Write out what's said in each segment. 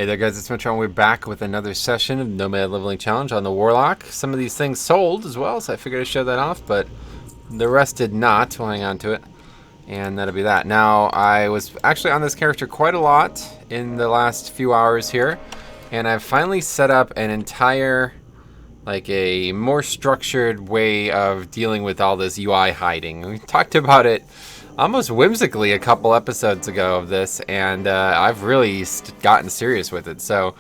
Hey there guys, it's Mitch and we're back with another session of Nomad Leveling Challenge on the Warlock. Some of these things sold as well, so I figured I'd show that off, but the rest did not. We'll hang on to it, and that'll be that. Now, I was actually on this character quite a lot in the last few hours here, and I've finally set up an entire, like a more structured way of dealing with all this UI hiding. We talked about it almost whimsically a couple episodes ago of this, and I've really gotten serious with it. So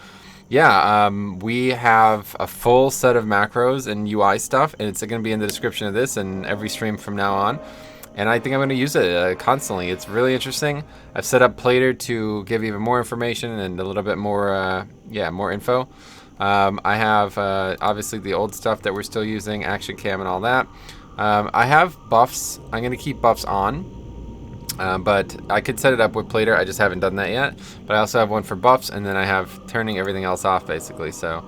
yeah, we have a full set of macros and UI stuff, and it's going to be in the description of this and every stream from now on, and I think I'm going to use it constantly. It's really interesting. I've set up Plater to give even more information and a little bit more more info. I have obviously the old stuff that we're still using, action cam and all that. I have buffs. I'm going to keep buffs on. But I could set it up with Plater. I just haven't done that yet. But I also have one for buffs, and then I have turning everything else off, basically. So,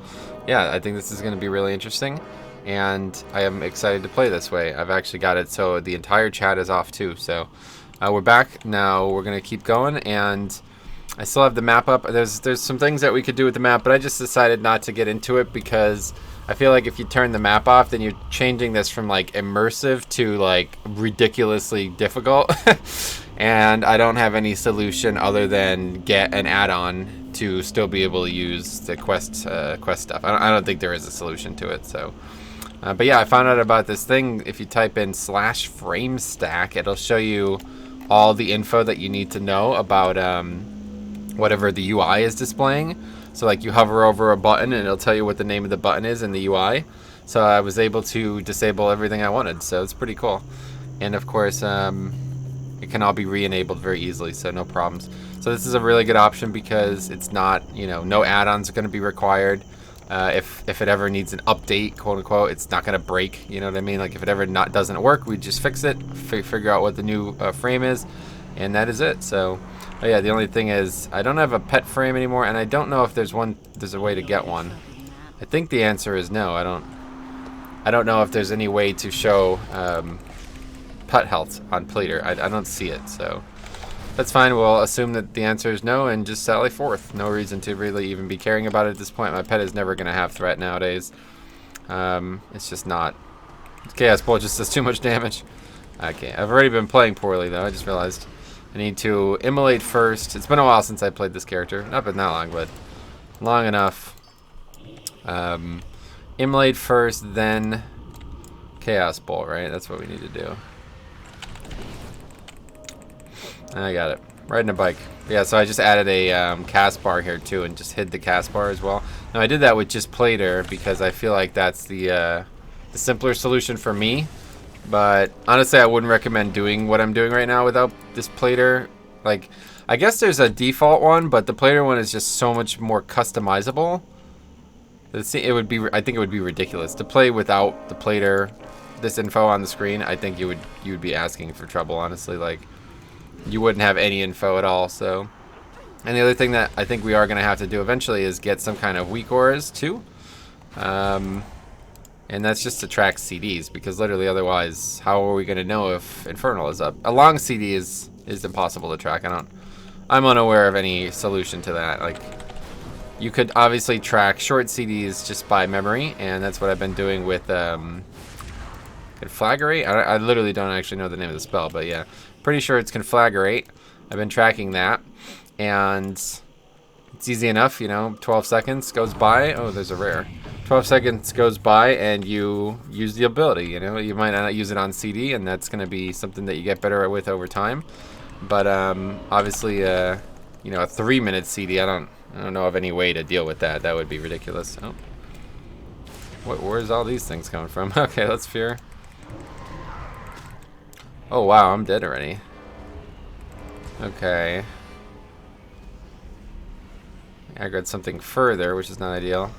yeah, I think this is going to be really interesting, and I am excited to play this way. I've actually got it so the entire chat is off, too. So, we're back. Now we're going to keep going, and I still have the map up. There's some things that we could do with the map, but I just decided not to get into it because I feel like if you turn the map off, then you're changing this from like immersive to like ridiculously difficult. And I don't have any solution other than get an add-on to still be able to use the quest stuff. I don't think there is a solution to it. So, but yeah, I found out about this thing. If you type in /frame_stack, it'll show you all the info that you need to know about whatever the UI is displaying. So like you hover over a button and it'll tell you what the name of the button is in the UI. So I was able to disable everything I wanted. So it's pretty cool. And of course, it can all be re-enabled very easily, so no problems. So this is a really good option because it's not, you know, no add-ons are going to be required. If it ever needs an update, quote unquote, it's not going to break. You know what I mean? Like if it ever doesn't work, we just fix it, figure out what the new frame is, and that is it. So. Oh yeah, the only thing is I don't have a pet frame anymore, and I don't know if there's a way to get one. I think the answer is no. I don't know if there's any way to show pet health on Plater. I don't see it, so that's fine. We'll assume that the answer is no and just sally forth. No reason to really even be caring about it at this point. My pet is never going to have threat nowadays. It's just not. Chaos Bolt just does too much damage. Okay, I've already been playing poorly though. I just realized. I need to immolate first. It's been a while since I played this character. Not been that long, but long enough. Immolate first, then Chaos Bolt, right? That's what we need to do. I got it. Riding a bike. Yeah, so I just added a cast bar here too and just hid the cast bar as well. Now I did that with just Plater because I feel like that's the simpler solution for me. But honestly, I wouldn't recommend doing what I'm doing right now without this Plater. Like, I guess there's a default one, but the Plater one is just so much more customizable. It would be, I think it would be ridiculous to play without the Plater, this info on the screen. I think you would be asking for trouble, honestly. Like, you wouldn't have any info at all. So, and the other thing that I think we are going to have to do eventually is get some kind of weak auras too. And that's just to track CDs, because literally otherwise, how are we going to know if Infernal is up? A long CD is impossible to track. I'm unaware of any solution to that. Like, you could obviously track short CDs just by memory, and that's what I've been doing with Conflagrate. I literally don't actually know the name of the spell, but yeah, pretty sure it's Conflagrate. I've been tracking that, and it's easy enough, you know. 12 seconds goes by. Oh, there's a rare. 12 seconds goes by and you use the ability, you know. You might not use it on CD, and that's going to be something that you get better with over time. But obviously, you know, a 3-minute CD, I don't know of any way to deal with that. That would be ridiculous. Oh. Where's all these things coming from? Okay, let's fear. Oh, wow, I'm dead already. Okay. I got something further, which is not ideal.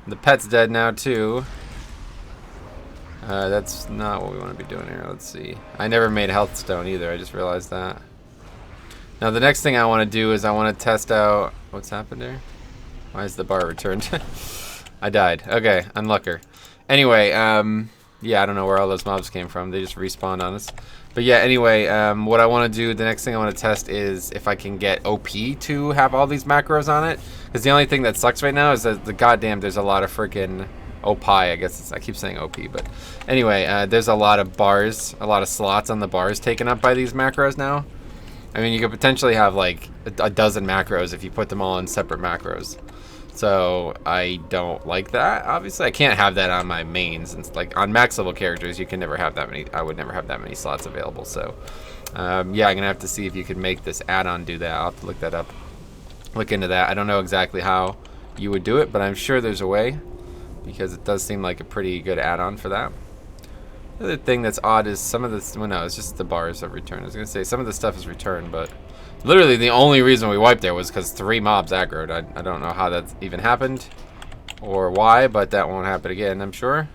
The pet's dead now too. That's not what we want to be doing here. Let's see. I never made health stone either. I just realized that. Now the next thing I want to do is I want to test out what's happened there. Why is the bar returned? I died. Okay, unlucker. Anyway, Yeah, I don't know where all those mobs came from. They just respawned on us. But yeah, anyway, what I want to do, the next thing I want to test is if I can get OP to have all these macros on it. Because the only thing that sucks right now is that the goddamn, there's a lot of freaking OP, I guess I keep saying OP, but anyway, there's a lot of bars, a lot of slots on the bars taken up by these macros now. I mean, you could potentially have like a dozen macros if you put them all in separate macros. So I don't like that. Obviously, I can't have that on my mains. And like on max level characters, you can never have that many. I would never have that many slots available. So yeah, I'm gonna have to see if you can make this add-on do that. I'll have to look that up. Look into that. I don't know exactly how you would do it, but I'm sure there's a way, because it does seem like a pretty good add-on for that. The other thing that's odd is some of this. Well, no, it's just the bars have returned. I was gonna say some of the stuff is returned, but literally the only reason we wiped there was because 3 mobs aggroed. I don't know how that even happened or why, but that won't happen again, I'm sure.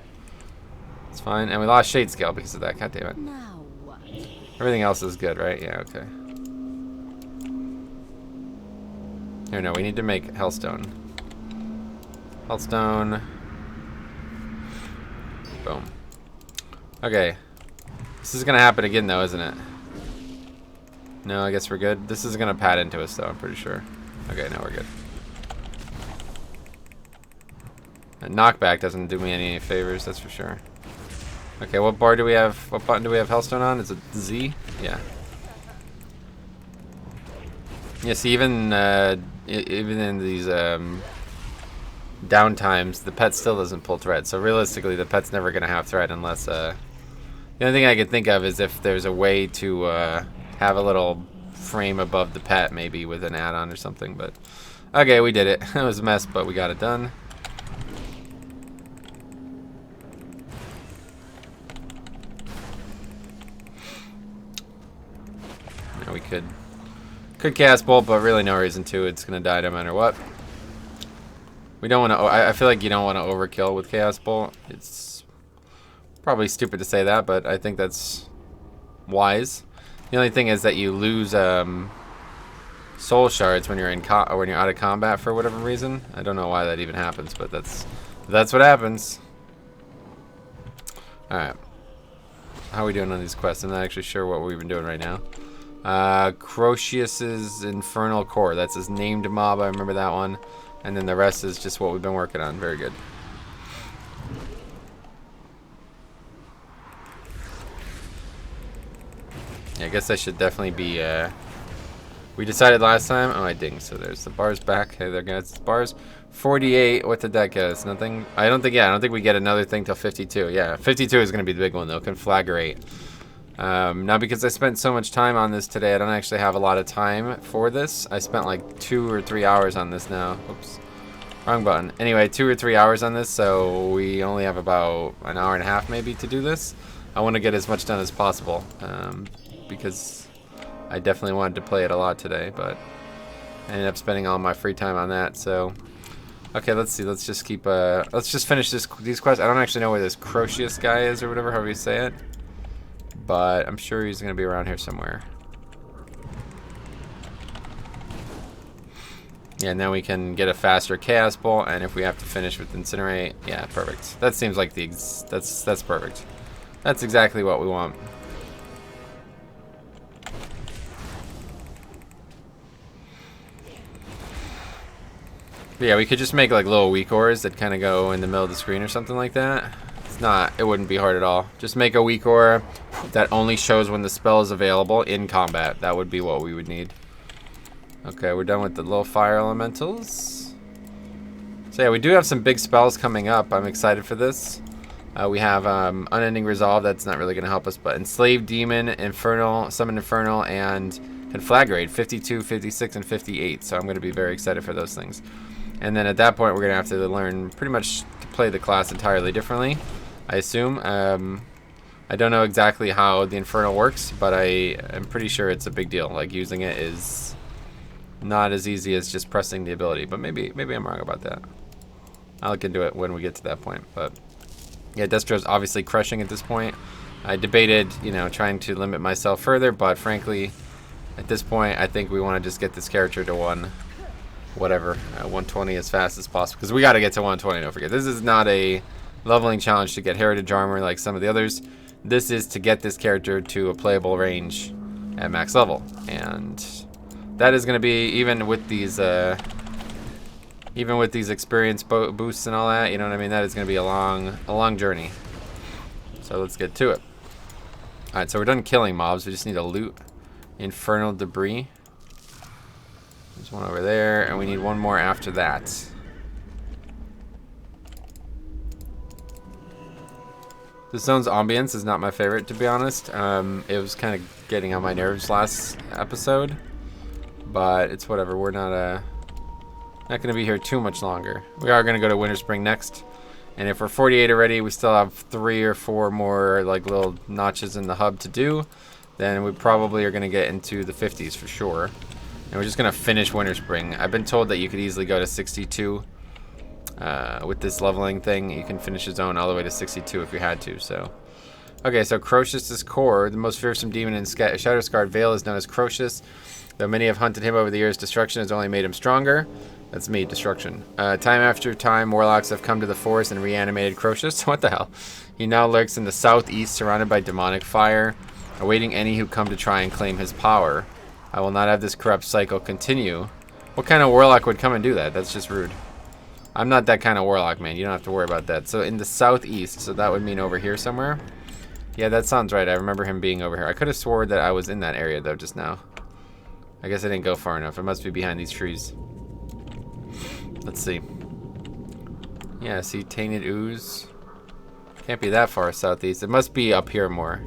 It's fine. And we lost Shade Scale because of that. God damn it. Now what? Everything else is good, right? Yeah, okay. Here, no, we need to make Hellstone. Hellstone. Boom. Okay. This is gonna happen again though, isn't it? No, I guess we're good. This is gonna pad into us though, I'm pretty sure. Okay, no, we're good. And knockback doesn't do me any favors, that's for sure. Okay, what bar do we have? What button do we have Hellstone on? Is it Z? Yeah. Yeah, see, even in these downtimes, the pet still doesn't pull thread. So realistically, the pet's never gonna have thread unless the only thing I could think of is if there's a way to have a little frame above the pet, maybe with an add-on or something. But okay, we did it. It was a mess, but we got it done. Now we could cast bolt, but really no reason to. It's gonna die no matter what. We don't want to. I feel like you don't want to overkill with Chaos Bolt. It's probably stupid to say that, but I think that's wise. The only thing is that you lose soul shards when you're when you're out of combat for whatever reason. I don't know why that even happens, but that's what happens. All right, how are we doing on these quests? I'm not actually sure what we've been doing right now. Crocius's Infernal Core. That's his named mob. I remember that one. And then the rest is just what we've been working on. Very good. Yeah, I guess I should definitely be, we decided last time. Oh, I didn't. So there's the bars back. Hey there, guys. Bars. 48. What did that get us? Nothing. I don't think we get another thing till 52. Yeah, 52 is going to be the big one, though. Conflagrate. Now, because I spent so much time on this today, I don't actually have a lot of time for this. I spent like 2 or 3 hours on this now. Oops. Wrong button. Anyway, 2 or 3 hours on this, so we only have about an hour and a half maybe to do this. I want to get as much done as possible, because I definitely wanted to play it a lot today, but I ended up spending all my free time on that, so... Okay, let's see. Let's just keep, let's just finish these quests. I don't actually know where this Crocius guy is, or whatever, however you say it. But I'm sure he's going to be around here somewhere. Yeah, now we can get a faster Chaos Bolt, and if we have to finish with Incinerate, yeah, perfect. That seems like that's perfect. That's exactly what we want. But yeah, we could just make like little weak ores that kind of go in the middle of the screen or something like that. It wouldn't be hard at all. Just make a weak ore that only shows when the spell is available in combat. That would be what we would need. Okay, we're done with the little fire elementals. So yeah, we do have some big spells coming up. I'm excited for this. We have Unending Resolve. That's not really going to help us, but Enslaved Demon, Infernal, Summon Infernal, and Conflagrate, 52, 56, and 58. So I'm going to be very excited for those things. And then at that point, we're going to have to learn pretty much to play the class entirely differently, I assume. I don't know exactly how the Infernal works, but I am pretty sure it's a big deal. Like, using it is not as easy as just pressing the ability, but maybe I'm wrong about that. I'll look into it when we get to that point. But yeah, Destro's obviously crushing at this point. I debated, you know, trying to limit myself further, but frankly, at this point, I think we want to just get this character to 120 as fast as possible, because we got to get to 120. Don't forget, this is not a leveling challenge to get heritage armor like some of the others. This is to get this character to a playable range at max level, and that is going to be even with these experience boosts and all that. You know what I mean? That is going to be a long journey. So let's get to it. All right, so we're done killing mobs. We just need to loot infernal debris. There's one over there, and we need one more after that. The zone's ambience is not my favorite, to be honest. It was kind of getting on my nerves last episode, but it's whatever. We're not going to be here too much longer. We are going to go to Winter Spring next, and if we're 48 already, we still have 3 or 4 more like little notches in the hub to do. Then we probably are going to get into the 50s for sure, and we're just going to finish Winter Spring. I've been told that you could easily go to 62. With this leveling thing, you can finish a zone all the way to 62 if you had to. So, okay, so Crocius' core, the most fearsome demon in Shadow-Scarred Vale, is known as Crocius. Though many have hunted him over the years, destruction has only made him stronger. That's me, destruction. Time after time, warlocks have come to the forest and reanimated Crocius. What the hell? He now lurks in the southeast, surrounded by demonic fire, awaiting any who come to try and claim his power. I will not have this corrupt cycle continue. What kind of warlock would come and do that? That's just rude. I'm not that kind of warlock, man. You don't have to worry about that. So in the southeast, so that would mean over here somewhere. Yeah, that sounds right. I remember him being over here. I could have sworn that I was in that area, though, just now. I guess I didn't go far enough. It must be behind these trees. Let's see. Yeah, see, Tainted Ooze. Can't be that far southeast. It must be up here more.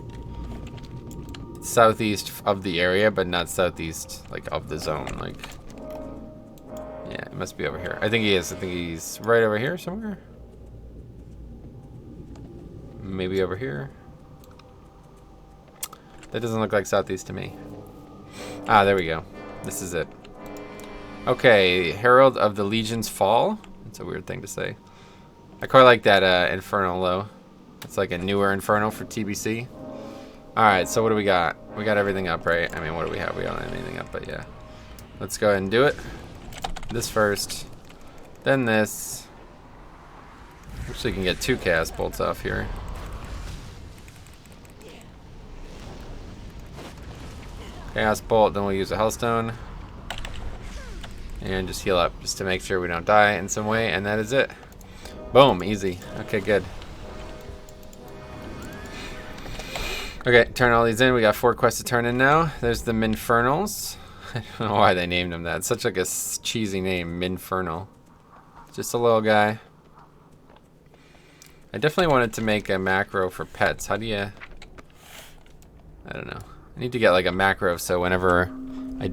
Southeast of the area, but not southeast, like, of the zone, like... Yeah, it must be over here. I think he is. I think he's right over here somewhere. Maybe over here. That doesn't look like southeast to me. Ah, there we go. This is it. Okay, Herald of the Legion's Fall. That's a weird thing to say. I quite like that Infernal, though. It's like a newer Infernal for TBC. Alright, so what do we got? We got everything up, right? I mean, what do we have? We don't have anything up, but yeah. Let's go ahead and do it. This first, then this. Actually, can get 2 chaos bolts off here. Chaos bolt, then we'll use a hellstone. And just heal up, just to make sure we don't die in some way, and that is it. Boom, easy. Okay, good. Okay, turn all these in. We got 4 quests to turn in now. There's the Minfernals. I don't know why they named him that. It's such like a cheesy name, Minfernal. Just a little guy. I definitely wanted to make a macro for pets. How do you... I don't know. I need to get like a macro so whenever...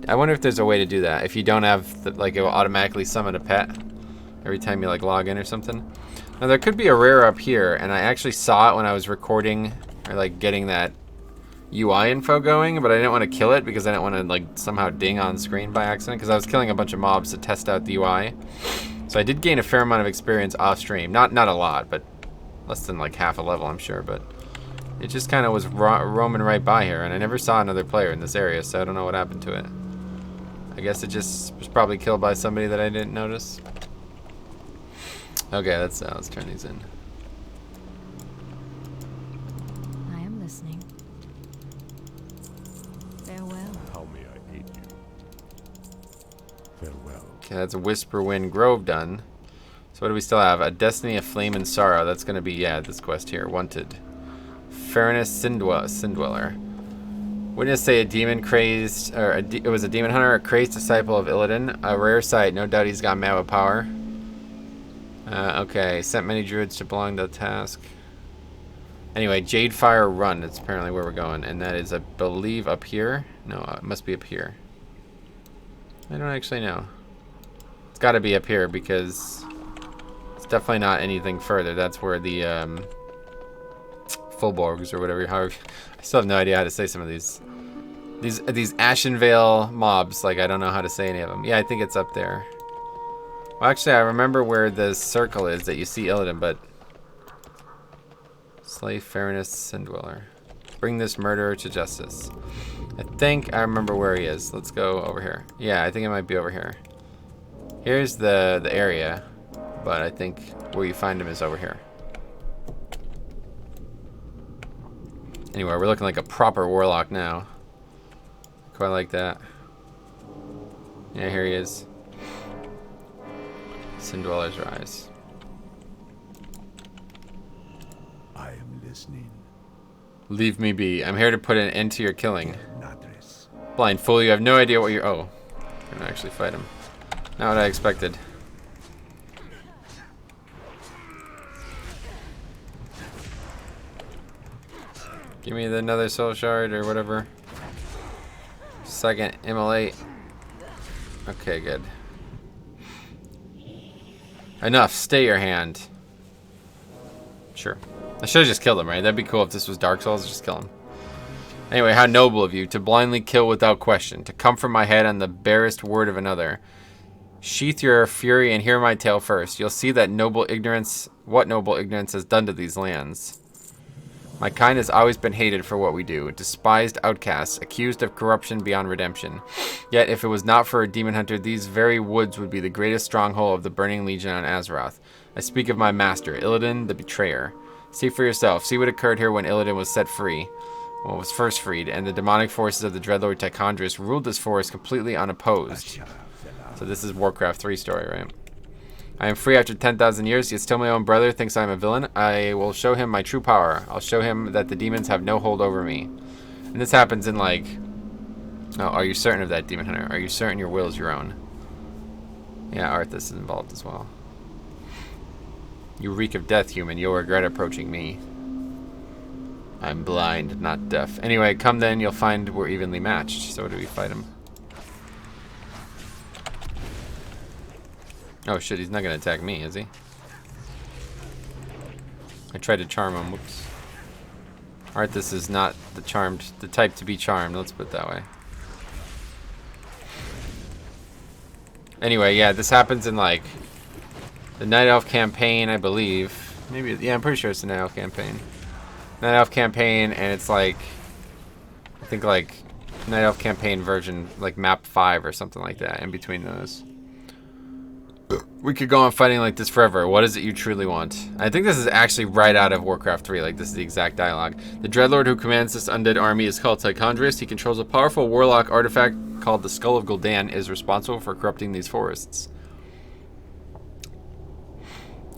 I wonder if there's a way to do that. If you don't have, like, it will automatically summon a pet every time you like log in or something. Now there could be a rare up here, and I actually saw it when I was recording or like getting that UI info going, but I didn't want to kill it because I didn't want to like somehow ding on screen by accident because I was killing a bunch of mobs to test out the UI. So I did gain a fair amount of experience off stream. Not a lot, but less than like half a level, I'm sure. But it just kind of was roaming right by here, and I never saw another player in this area, so I don't know what happened to it. I guess it just was probably killed by somebody that I didn't notice. Okay, let's turn these in. I am listening. Farewell. How may I aid you? Farewell. Okay, that's a Whisperwind Grove done. So what do we still have? A Destiny of Flame and Sorrow. That's going to be, yeah, this quest here. Wanted. Fairness Sindweller. Witness say a demon crazed, or it was a demon hunter, a crazed disciple of Illidan. A rare sight. No doubt he's got mad with power. Okay, sent many druids to belong to the task. Anyway, Jadefire Run. That's apparently where we're going, and that is, I believe, up here. No, it must be up here. I don't actually know. It's got to be up here because it's definitely not anything further. That's where the Fullborgs or whatever. However, I still have no idea how to say some of these Ashenvale mobs. Like, I don't know how to say any of them. Yeah, I think it's up there. Well, actually, I remember where the circle is that you see Illidan, but... Slay Fairness Sindweller. Bring this murderer to justice. I think I remember where he is. Let's go over here. Yeah, I think it might be over here. Here's the area, but I think where you find him is over here. Anyway, we're looking like a proper warlock now. Quite like that. Yeah, here he is. Sin Dwellers rise. I am listening. Leave me be. I'm here to put an end to your killing. Blind fool, you have no idea what you're... Oh. I'm gonna actually fight him. Not what I expected. Give me another soul shard or whatever. Second, immolate. Okay, good. Enough. Stay your hand. Sure. I should have just killed him, right? That'd be cool if this was Dark Souls. Just kill him. Anyway, how noble of you to blindly kill without question, to come from my head on the barest word of another. Sheath your fury and hear my tale first. You'll see that noble ignorance, what noble ignorance has done to these lands. My kind has always been hated for what we do, despised outcasts, accused of corruption beyond redemption. Yet, if it was not for a demon hunter, these very woods would be the greatest stronghold of the Burning Legion on Azeroth. I speak of my master, Illidan the Betrayer. See for yourself. See what occurred here when Illidan was set free. Well, was first freed, and the demonic forces of the Dreadlord Tychondris ruled this forest completely unopposed. So this is Warcraft 3 story, right? I am free after 10,000 years, yet still my own brother thinks I am a villain. I will show him my true power. I'll show him that the demons have no hold over me. And this happens in like... Oh, are you certain of that, Demon Hunter? Are you certain your will is your own? Yeah, Arthas is involved as well. You reek of death, human. You'll regret approaching me. I'm blind, not deaf. Anyway, come then, you'll find we're evenly matched. So do we fight him? Oh shit, he's not gonna attack me, is he? I tried to charm him, whoops. Arthas is not the type to be charmed, let's put it that way. Anyway, yeah, this happens in like the Night Elf campaign, I believe. Maybe, yeah, I'm pretty sure it's the Night Elf campaign. Night Elf campaign, and it's like, I think like Night Elf campaign version, like map 5 or something like that, in between those. We could go on fighting like this forever. What is it you truly want? I think this is actually right out of Warcraft 3. Like, this is the exact dialogue. The Dreadlord who commands this undead army is called Tychondris. He controls a powerful warlock artifact called the Skull of Gul'dan, is responsible for corrupting these forests.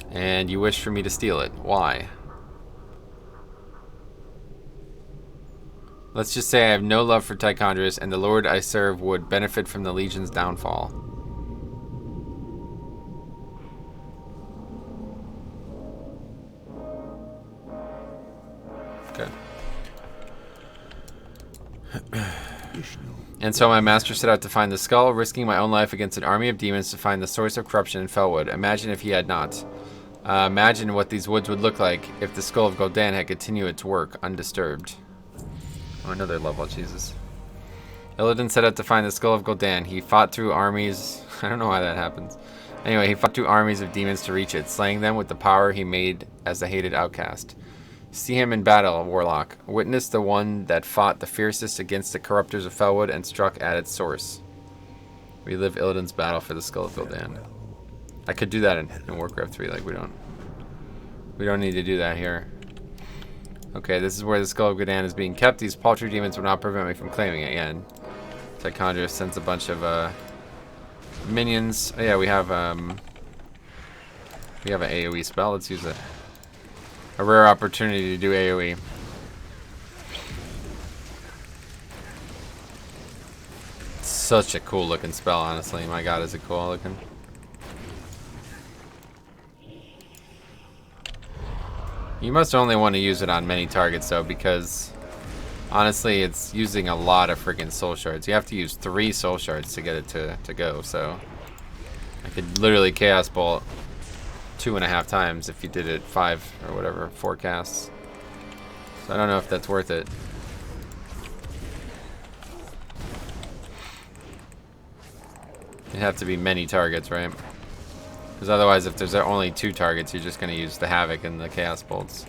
And you wish for me to steal it. Why? Let's just say I have no love for Tychondris, and the Lord I serve would benefit from the Legion's downfall. And so my master set out to find the skull, risking my own life against an army of demons to find the source of corruption in Felwood. Imagine if he had not. Imagine what these woods would look like if the Skull of Gul'dan had continued its work undisturbed. Oh, another level, Jesus. Illidan set out to find the Skull of Gul'dan. He fought through armies... I don't know why that happens. Anyway, he fought through armies of demons to reach it, slaying them with the power he made as a hated outcast. See him in battle, Warlock. Witness the one that fought the fiercest against the corruptors of Felwood and struck at its source. Relive Illidan's battle for the Skull of Gul'dan. I could do that in Warcraft 3, like we don't need to do that here. Okay, this is where the Skull of Gul'dan is being kept. These paltry demons will not prevent me from claiming it again. Tychondris sends a bunch of minions. Oh yeah, we have an AoE spell. Let's use it. A rare opportunity to do AoE. Such a cool looking spell, honestly. My god, is it cool looking. You must only want to use it on many targets though, because honestly it's using a lot of freaking soul shards. You have to use 3 soul shards to get it to go, so I could literally Chaos Bolt 2.5 times if you did it 5 or whatever, 4 casts. So I don't know if that's worth it. It'd have to be many targets, right? Because otherwise, if there's only 2 targets, you're just going to use the Havoc and the Chaos Bolts.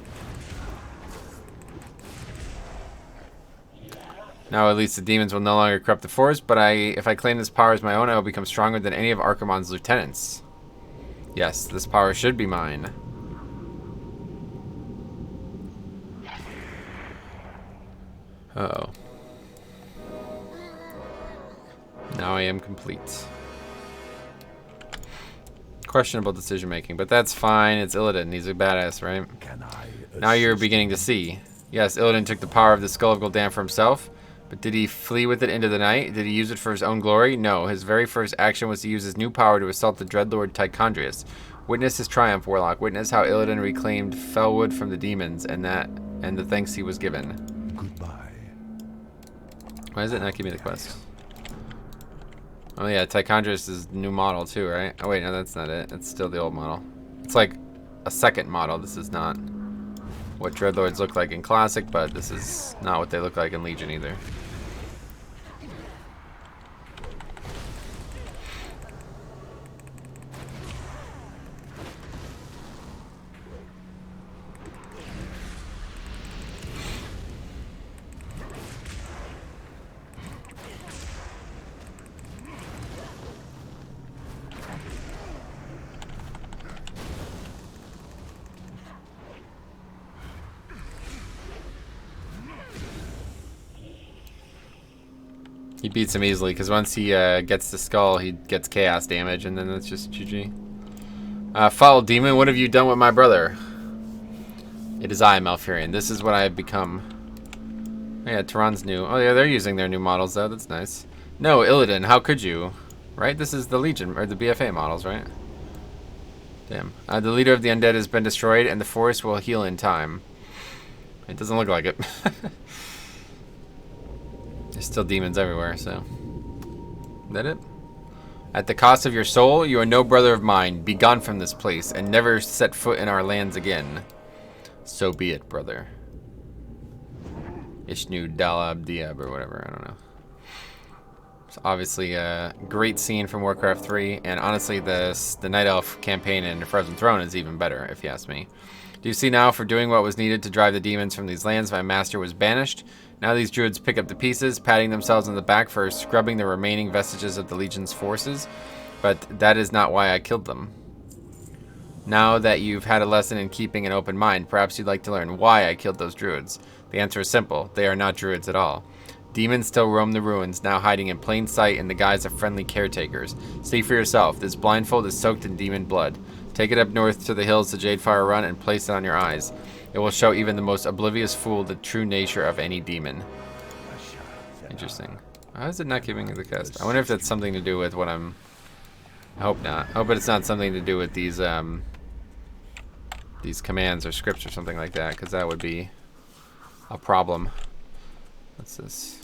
Now, at least the demons will no longer corrupt the forest, but if I claim this power as my own, I will become stronger than any of Archimonde's lieutenants. Yes, this power should be mine. Uh-oh. Now I am complete. Questionable decision making, but that's fine. It's Illidan. He's a badass, right? Can I Now you're assist beginning to you? see. Yes, Illidan took the power of the Skull of Gul'dan for himself, but did he flee with it into the night? Did he use it for his own glory? No. His very first action was to use his new power to assault the Dreadlord Tychondrius. Witness his triumph, Warlock. Witness how Illidan reclaimed Felwood from the demons, and the thanks he was given. Goodbye. Why is it not giving me the quest? Oh yeah, Tychondrius is new model too, right? Oh wait, no, that's not it. It's still the old model. It's like a second model. This is not what Dreadlords look like in Classic, but this is not what they look like in Legion either. He beats him easily, because once he gets the skull, he gets chaos damage, and then that's just GG. Foul demon, what have you done with my brother? It is I, Malfurion. This is what I have become. Oh, yeah, Tehran's new. Oh yeah, they're using their new models, though. That's nice. No, Illidan, how could you? Right? This is the Legion, or the BFA models, right? Damn. The leader of the undead has been destroyed, and the forest will heal in time. It doesn't look like it. There's still demons everywhere, so. Is that it? At the cost of your soul, you are no brother of mine. Be gone from this place, and never set foot in our lands again. So be it, brother. Ishnu Dalab Diab, or whatever, I don't know. It's obviously a great scene from Warcraft 3, and honestly, the Night Elf campaign in Frozen Throne is even better, if you ask me. Do you see now, for doing what was needed to drive the demons from these lands, my master was banished? Now these druids pick up the pieces, patting themselves on the back for scrubbing the remaining vestiges of the Legion's forces, but that is not why I killed them. Now that you've had a lesson in keeping an open mind, perhaps you'd like to learn why I killed those druids. The answer is simple. They are not druids at all. Demons still roam the ruins, now hiding in plain sight in the guise of friendly caretakers. See for yourself. This blindfold is soaked in demon blood. Take it up north to the hills to Jadefire Run and place it on your eyes. It will show even the most oblivious fool the true nature of any demon. Interesting. How is it not giving me the cast? I wonder if that's something to do with what I'm... I hope not. I hope it's not something to do with these commands or scripts or something like that, because that would be a problem. What's this?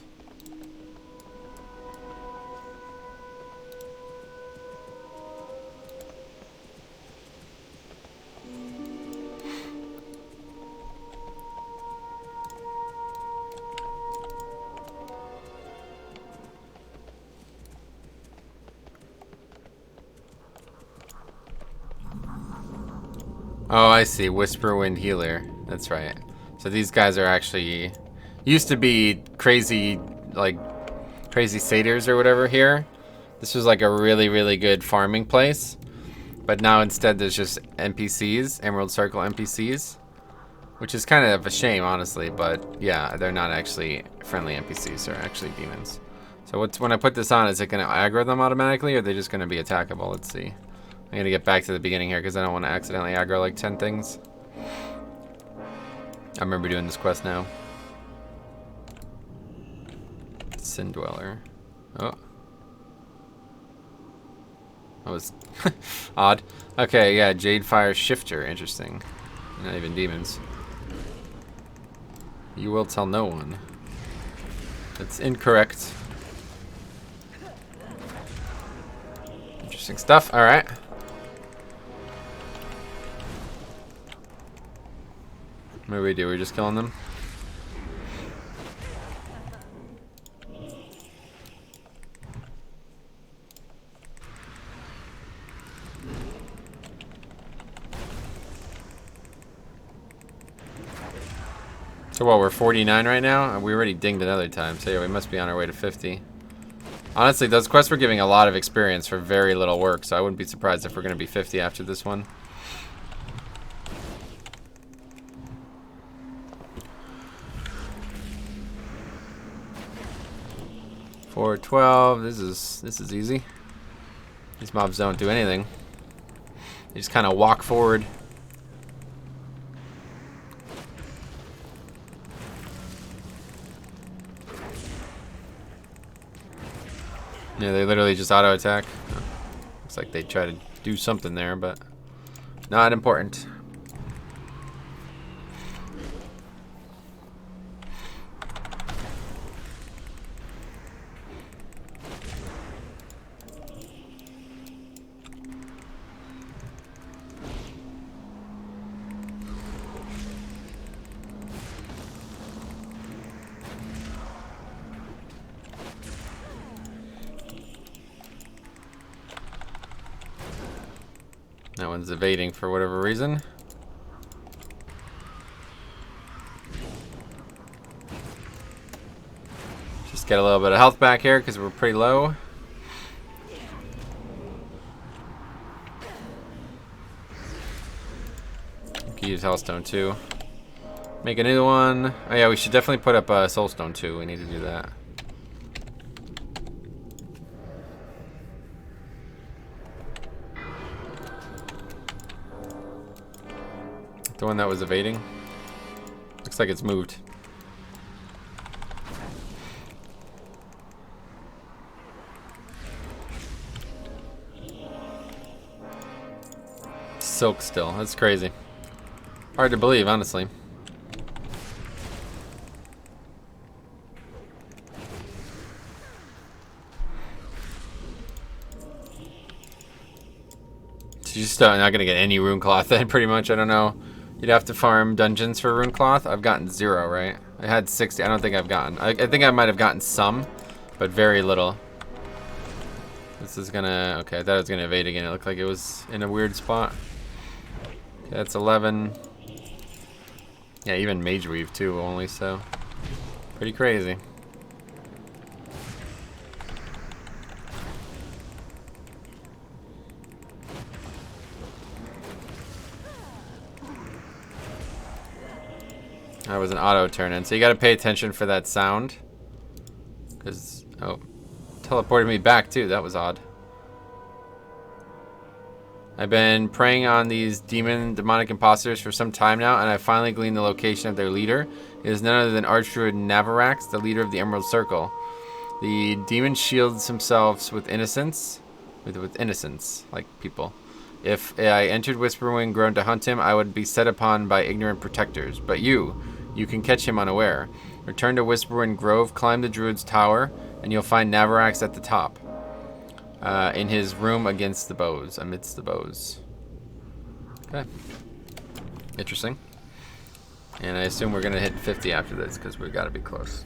Oh, I see. Whisperwind Healer. That's right. So these guys are actually... Used to be crazy, like, crazy satyrs or whatever here. This was like a really, really good farming place. But now instead there's just NPCs, Emerald Circle NPCs. Which is kind of a shame, honestly. But yeah, they're not actually friendly NPCs. They're actually demons. So when I put this on, is it going to aggro them automatically? Or are they just going to be attackable? Let's see. I'm going to get back to the beginning here because I don't want to accidentally aggro like 10 things. I remember doing this quest now. Sin Dweller. Oh. That was odd. Okay, yeah, Jadefire Shifter. Interesting. Not even demons. You will tell no one. That's incorrect. Interesting stuff. Alright. What do we do? We're just killing them? So what, we're 49 right now? We already dinged another time, so yeah, we must be on our way to 50. Honestly, those quests were giving a lot of experience for very little work, so I wouldn't be surprised if we're going to be 50 after this one. 412. This is easy. These mobs don't do anything. They just kind of walk forward. Yeah, they literally just auto attack. Looks like they try to do something there, but not important. That one's evading for whatever reason. Just get a little bit of health back here because we're pretty low. We can use Hellstone too. Make a new one. Oh yeah, we should definitely put up Soulstone too. We need to do that. The one that was evading. Looks like it's moved. Silk still. That's crazy. Hard to believe, honestly. You're just not going to get any rune cloth then, pretty much. I don't know. You'd have to farm dungeons for rune cloth. I've gotten 0, right? I had 60. I don't think I've gotten. I think I might have gotten some, but very little. This is gonna. Okay, I thought it was gonna evade again. It looked like it was in a weird spot. Okay, that's 11. Yeah, even Mage Weave too, only, so pretty crazy. That was an auto turn in, so you got to pay attention for that sound. Because, oh, teleported me back too. That was odd. I've been preying on these demonic imposters for some time now, and I finally gleaned the location of their leader. It is none other than Archdruid Navarax, the leader of the Emerald Circle. The demon shields themselves with innocence, with innocence, like people. If I entered Whisperwind grown to hunt him, I would be set upon by ignorant protectors. But you can catch him unaware. Return to Whisperwind Grove, climb the Druid's Tower, and you'll find Navarax at the top. In his room amidst the bows. Okay. Interesting. And I assume we're going to hit 50 after this, because we've got to be close.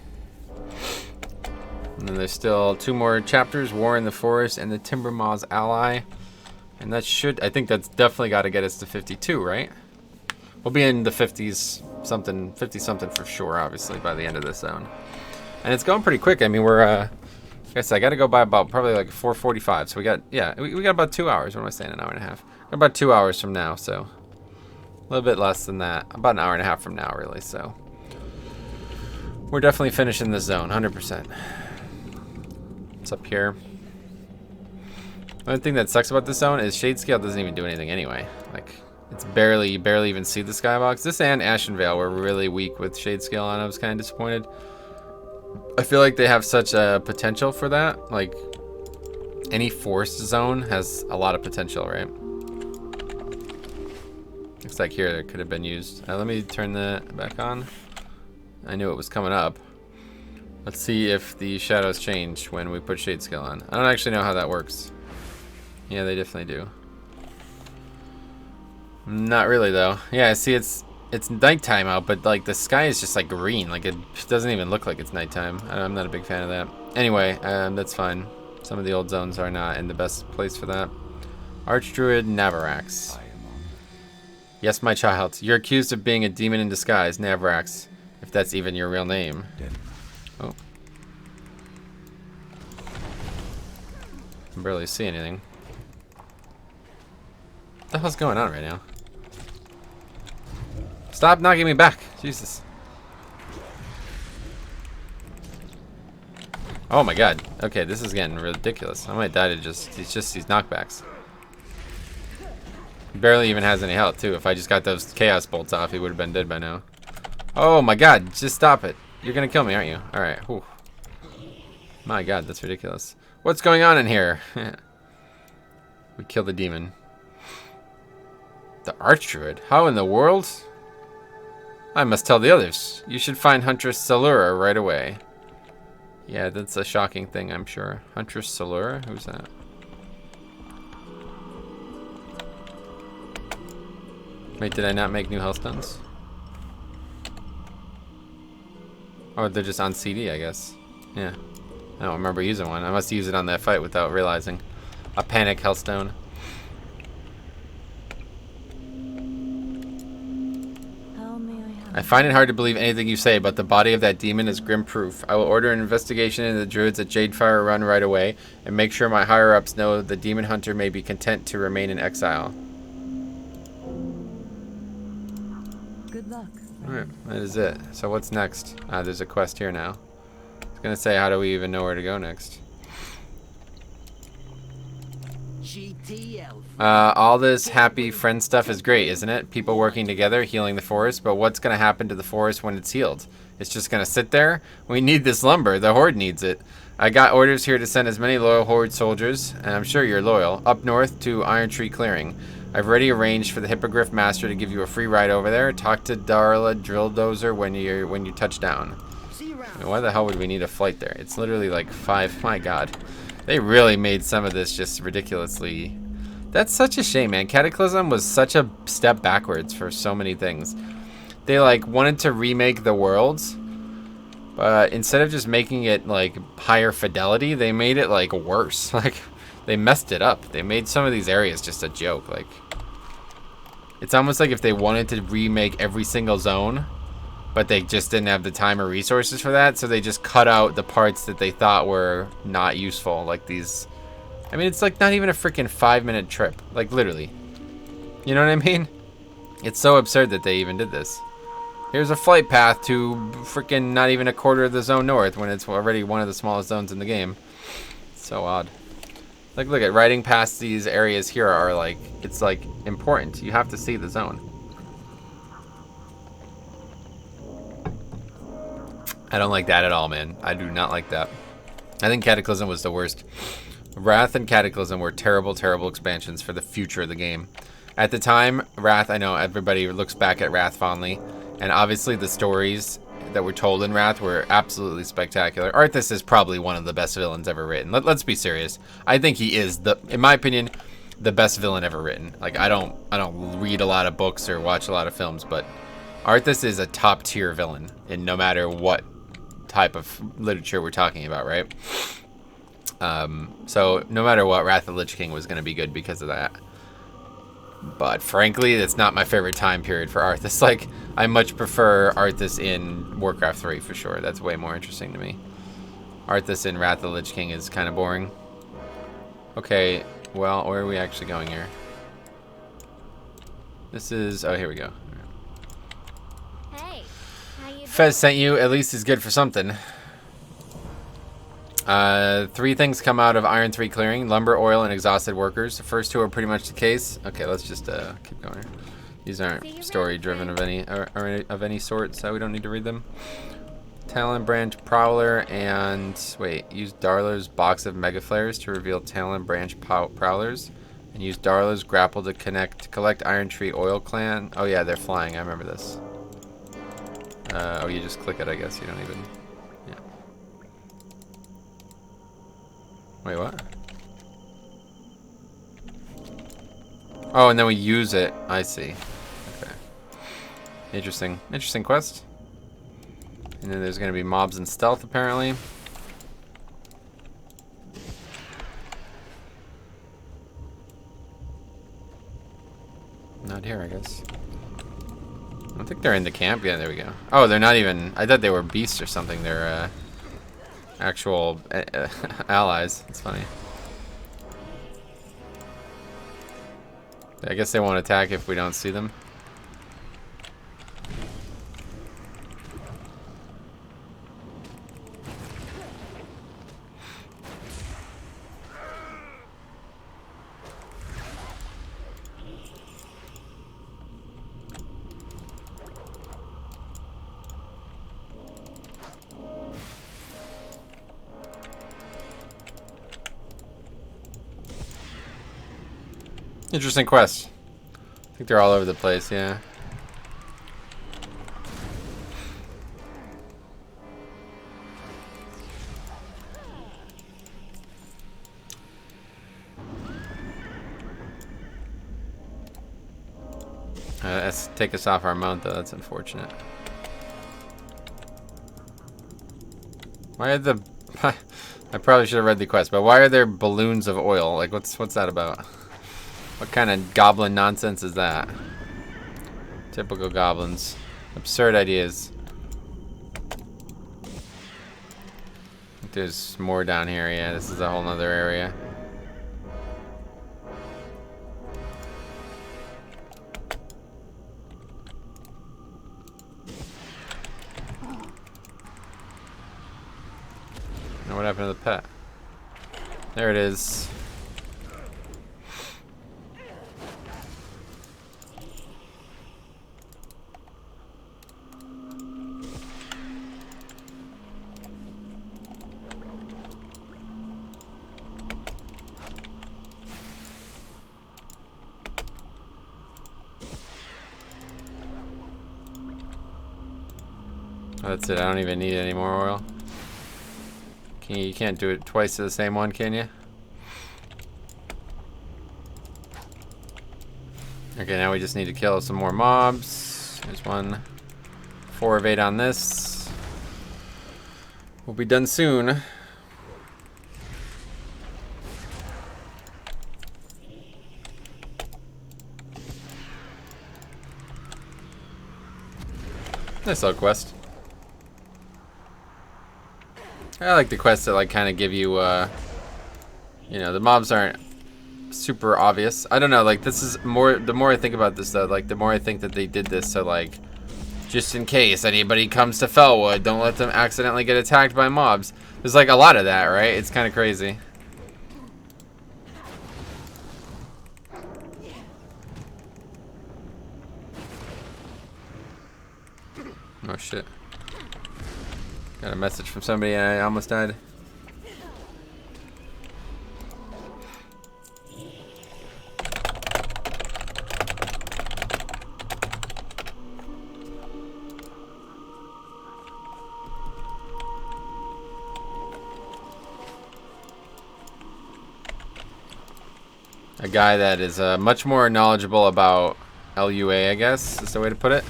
And then there's still 2 more chapters, War in the Forest and the Timber Maw's Ally. And that should, I think that's definitely got to get us to 52, right? We'll be in the 50s something, 50 something for sure, obviously, by the end of this zone. And it's going pretty quick. I mean, we're, I guess I got to go by about probably like 4:45. So we got, yeah, we got about 2 hours. What am I saying, an hour and a half? About 2 hours from now, so a little bit less than that. About an hour and a half from now, really, so. We're definitely finishing this zone, 100%. It's up here. The only thing that sucks about this zone is Shade Scale doesn't even do anything anyway. Like, it's barely, you barely even see the skybox. This and Ashenvale were really weak with Shade Scale on. I was kind of disappointed. I feel like they have such a potential for that. Like, any forest zone has a lot of potential, right? Looks like here it could have been used. Let me turn that back on. I knew it was coming up. Let's see if the shadows change when we put Shade Scale on. I don't actually know how that works. Yeah, they definitely do. Not really though. Yeah, see, it's nighttime out, but like the sky is just like green. Like it doesn't even look like it's nighttime. I'm not a big fan of that. Anyway, that's fine. Some of the old zones are not in the best place for that. Archdruid Navarax. Yes, my child. You're accused of being a demon in disguise, Navarax. If that's even your real name. Oh. I can barely see anything. What the hell's going on right now? Stop knocking me back. Jesus. Oh my god. Okay, this is getting ridiculous. I might die to just these knockbacks. He barely even has any health too. If I just got those chaos bolts off, he would have been dead by now. Oh my god, just stop it. You're gonna kill me, aren't you? Alright, whew. My god, that's ridiculous. What's going on in here? We killed the demon. The Archdruid? How in the world? I must tell the others. You should find Huntress Salura right away. Yeah, that's a shocking thing, I'm sure. Huntress Salura? Who's that? Wait, did I not make new healthstones? Oh, they're just on CD, I guess. Yeah. I don't remember using one. I must use it on that fight without realizing. A panic healthstone. I find it hard to believe anything you say, but the body of that demon is grim proof. I will order an investigation into the druids at Jadefire Run right away, and make sure my higher-ups know the demon hunter may be content to remain in exile. Good luck. Alright, that is it. So what's next? There's a quest here now. I was gonna say, how do we even know where to go next? All this happy friend stuff is great, isn't it? People working together, healing the forest, but what's gonna happen to the forest when it's healed? It's just gonna sit there? We need this lumber. The Horde needs it. I got orders here to send as many loyal Horde soldiers, and I'm sure you're loyal, up north to Iron Tree Clearing. I've already arranged for the Hippogriff Master to give you a free ride over there. Talk to Darla Drilldozer when you touch down. I mean, why the hell would we need a flight there? It's literally like 5. My god. They really made some of this just ridiculously... That's such a shame, man. Cataclysm was such a step backwards for so many things. They like wanted to remake the worlds, but instead of just making it like higher fidelity, they made it like worse. Like they messed it up. They made some of these areas just a joke. Like it's almost like if they wanted to remake every single zone, but they just didn't have the time or resources for that, so they just cut out the parts that they thought were not useful, like these. I mean, it's like not even a freaking 5-minute trip, like literally. You know what I mean? It's so absurd that they even did this. Here's a flight path to freaking not even a quarter of the zone north when it's already one of the smallest zones in the game. It's so odd. Like, look at riding past these areas here are like, it's like important. You have to see the zone. I don't like that at all, man. I do not like that. I think Cataclysm was the worst. Wrath and Cataclysm were terrible, terrible expansions for the future of the game. At the time, Wrath, I know everybody looks back at Wrath fondly, and obviously the stories that were told in Wrath were absolutely spectacular. Arthas is probably one of the best villains ever written. Let's be serious. I think he is, in my opinion, the best villain ever written. Like, I don't read a lot of books or watch a lot of films, but Arthas is a top tier villain in no matter what type of literature we're talking about, right? So no matter what, Wrath of the Lich King was going to be good because of that. But frankly, that's not my favorite time period for Arthas. Like, I much prefer Arthas in Warcraft 3 for sure. That's way more interesting to me. Arthas in Wrath of the Lich King is kind of boring. Okay, well, where are we actually going here? This is... Oh, here we go. Hey, how you Fez sent you. At least he's good for something. 3 things come out of Iron 3 clearing: lumber, oil, and exhausted workers. The first 2 are pretty much the case. Okay, let's just keep going. These aren't story driven of any sort, so we don't need to read them. Talon Branch Prowler and wait, use Darla's box of mega flares to reveal Talon Branch Prowlers, and use Darla's grapple to collect Iron Tree Oil Clan. Oh yeah, they're flying. I remember this. Oh, you just click it, I guess. You don't even. Yeah. Wait, what? Oh, and then we use it. I see. Okay. Interesting. Interesting quest. And then there's going to be mobs and stealth, apparently. Not here, I guess. I don't think they're in the camp. Yeah, there we go. Oh, they're not even... I thought they were beasts or something. They're actual allies. It's funny. I guess they won't attack if we don't see them. Interesting quest. I think they're all over the place, yeah. Let's take us off our mount, though. That's unfortunate. Why are the... I probably should have read the quest, but why are there balloons of oil? Like, what's that about? What kind of goblin nonsense is that? Typical goblins. Absurd ideas. There's more down here. Yeah, this is a whole nother area. Now what happened to the pet? There it is. That's it. I don't even need any more oil. You can't do it twice to the same one, can you? Okay, now we just need to kill some more mobs. There's one. 4 of 8 on this. We'll be done soon. Nice little quest. I like the quests that like kind of give you, you know, the mobs aren't super obvious. I don't know, like this is more, the more I think about this though, like the more I think that they did this so like, just in case anybody comes to Felwood, don't let them accidentally get attacked by mobs. There's like a lot of that, right? It's kind of crazy. Oh shit. Got a message from somebody and I almost died. A guy that is much more knowledgeable about LUA, I guess, is the way to put it.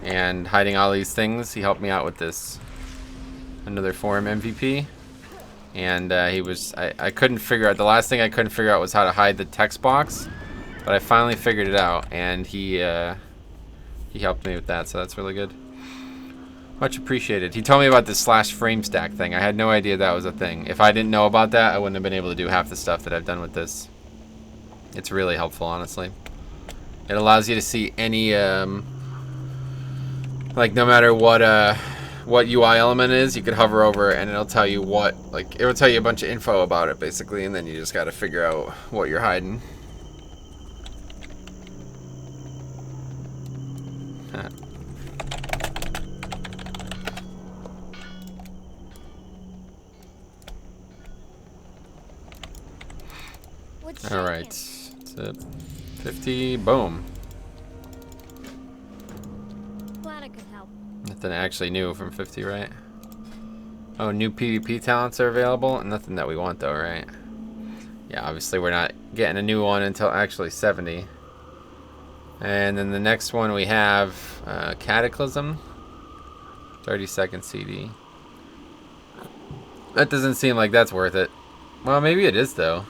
And hiding all these things. He helped me out with this. Another forum MVP. And he was, I couldn't figure out, the last thing I couldn't figure out was how to hide the text box. But I finally figured it out, and he helped me with that, so that's really good. Much appreciated. He told me about this /frame stack thing. I had no idea that was a thing. If I didn't know about that, I wouldn't have been able to do half the stuff that I've done with this. It's really helpful, honestly. It allows you to see any, like no matter what UI element is, you could hover over and it'll tell you what, like it will tell you a bunch of info about it basically, and then you just got to figure out what you're hiding. All right, that's it. 50, boom. Glad I could help. Nothing actually new from 50, right? Oh, new PvP talents are available. Nothing that we want though, right? Yeah, obviously we're not getting a new one until actually 70. And then the next one we have Cataclysm. 30-second CD. That doesn't seem like that's worth it. Well, maybe it is though.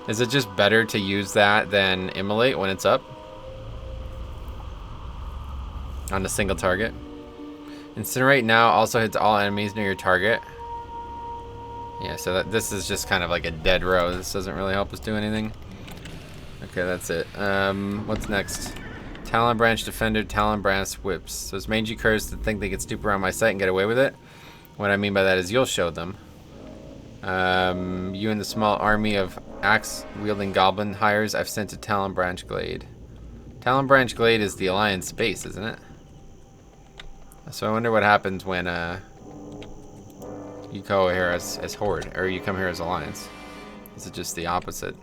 Is it just better to use that than Immolate when it's up? On a single target. Incinerate now also hits all enemies near your target. Yeah, so this is just kind of like a dead row. This doesn't really help us do anything. Okay, that's it. What's next? Talon Branch Defender, Talon Branch Whips. Those mangy curs that think they can stoop around my site and get away with it. What I mean by that is you'll show them. You and the small army of axe-wielding goblin hires I've sent to Talon Branch Glade. Talon Branch Glade is the Alliance base, isn't it? So I wonder what happens when you go here as Horde, or you come here as Alliance. Is it just the opposite?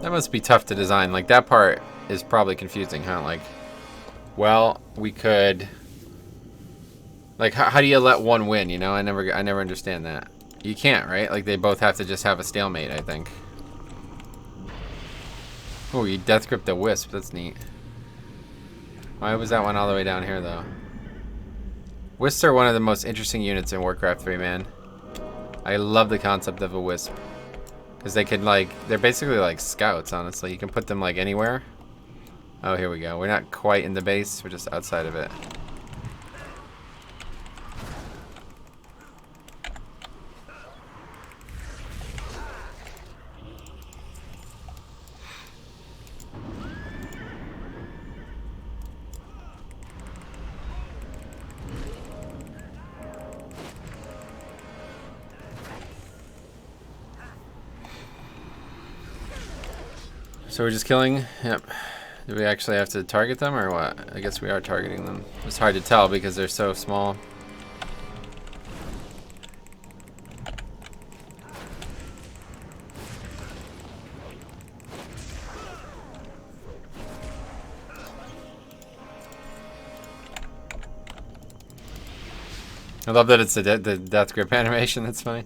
That must be tough to design. Like, that part is probably confusing, huh? Like, well, we could... Like, how do you let one win, you know? I never understand that. You can't, right? Like, they both have to just have a stalemate, I think. Oh, you death grip the wisp. That's neat. Why was that one all the way down here, though? Wisps are one of the most interesting units in Warcraft 3, man. I love the concept of a wisp. Because they can, like, they're basically like scouts, honestly. You can put them, like, anywhere. Oh, here we go. We're not quite in the base. We're just outside of it. So we're just killing? Yep. Do we actually have to target them or what? I guess we are targeting them. It's hard to tell because they're so small. I love that it's the death grip animation. That's funny.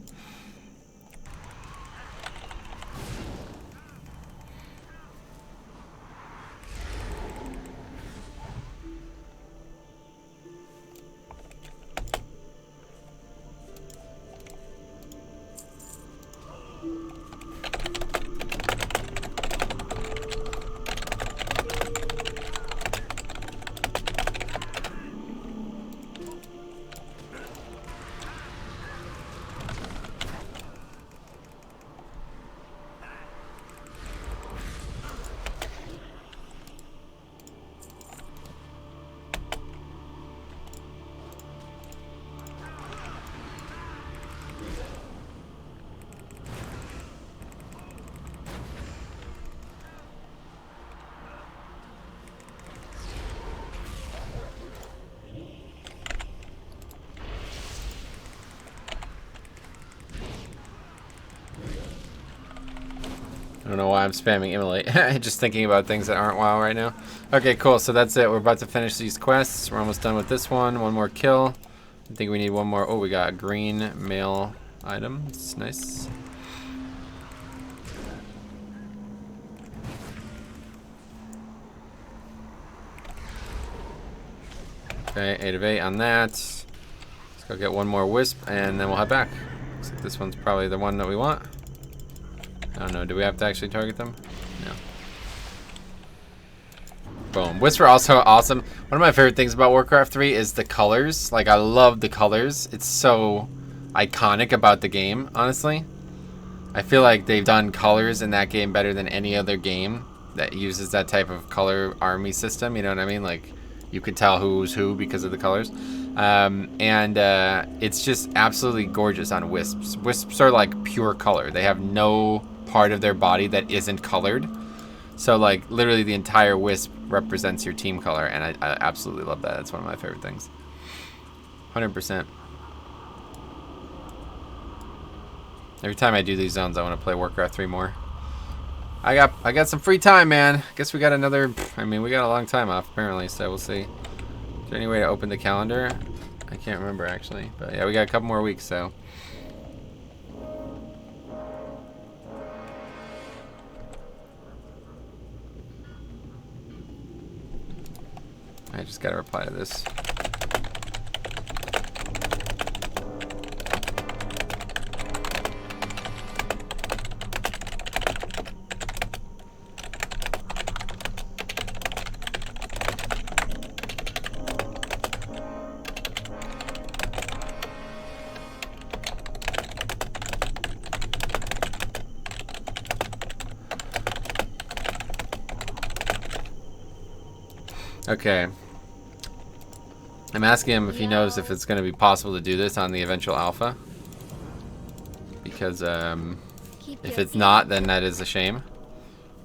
I don't know why I'm spamming immolate. Just thinking about things that aren't WoW right now. Okay, cool. So that's it. We're about to finish these quests. We're almost done with this one. One more kill. I think we need one more. Oh, we got a green mail item. It's nice. Okay, 8 of 8 on that. Let's go get one more wisp and then we'll head back. Looks like this one's probably the one that we want. I don't know, do we have to actually target them? No. Boom. Wisps are also awesome. One of my favorite things about Warcraft 3 is the colors. Like, I love the colors. It's so iconic about the game, honestly. I feel like they've done colors in that game better than any other game that uses that type of color army system, you know what I mean? Like, you could tell who's who because of the colors. It's just absolutely gorgeous on Wisps. Wisps are like pure color. They have no part of their body that isn't colored. So like literally the entire Wisp represents your team color, and I absolutely love that. That's one of my favorite things. 100%. Every time I do these zones, I want to play Warcraft 3 more. I got some free time, man. Guess we got another. I mean, we got a long time off apparently, so we'll see. Is there any way to open the calendar? I can't remember actually, but yeah, we got a couple more weeks, so. I just gotta reply to this. Okay. I'm asking him if he knows if it's going to be possible to do this on the eventual alpha. Because if it's not, then that is a shame.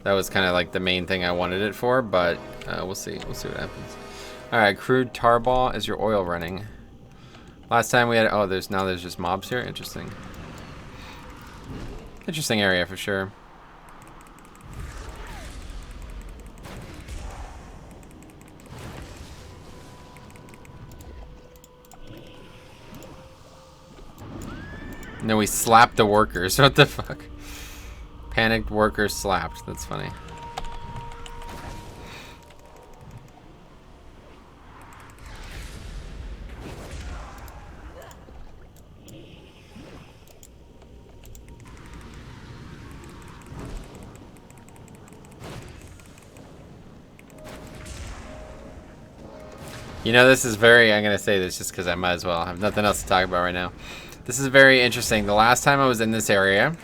That was kind of like the main thing I wanted it for, but we'll see. We'll see what happens. Alright, crude tarball. Is your oil running? Last time we had... Oh, there's just mobs here? Interesting. Interesting area for sure. And then we slapped the workers. What the fuck? Panicked workers slapped. That's funny. You know, this is very, I'm going to say this just because I might as well. I have nothing else to talk about right now. This is very interesting. The last time I was in this area,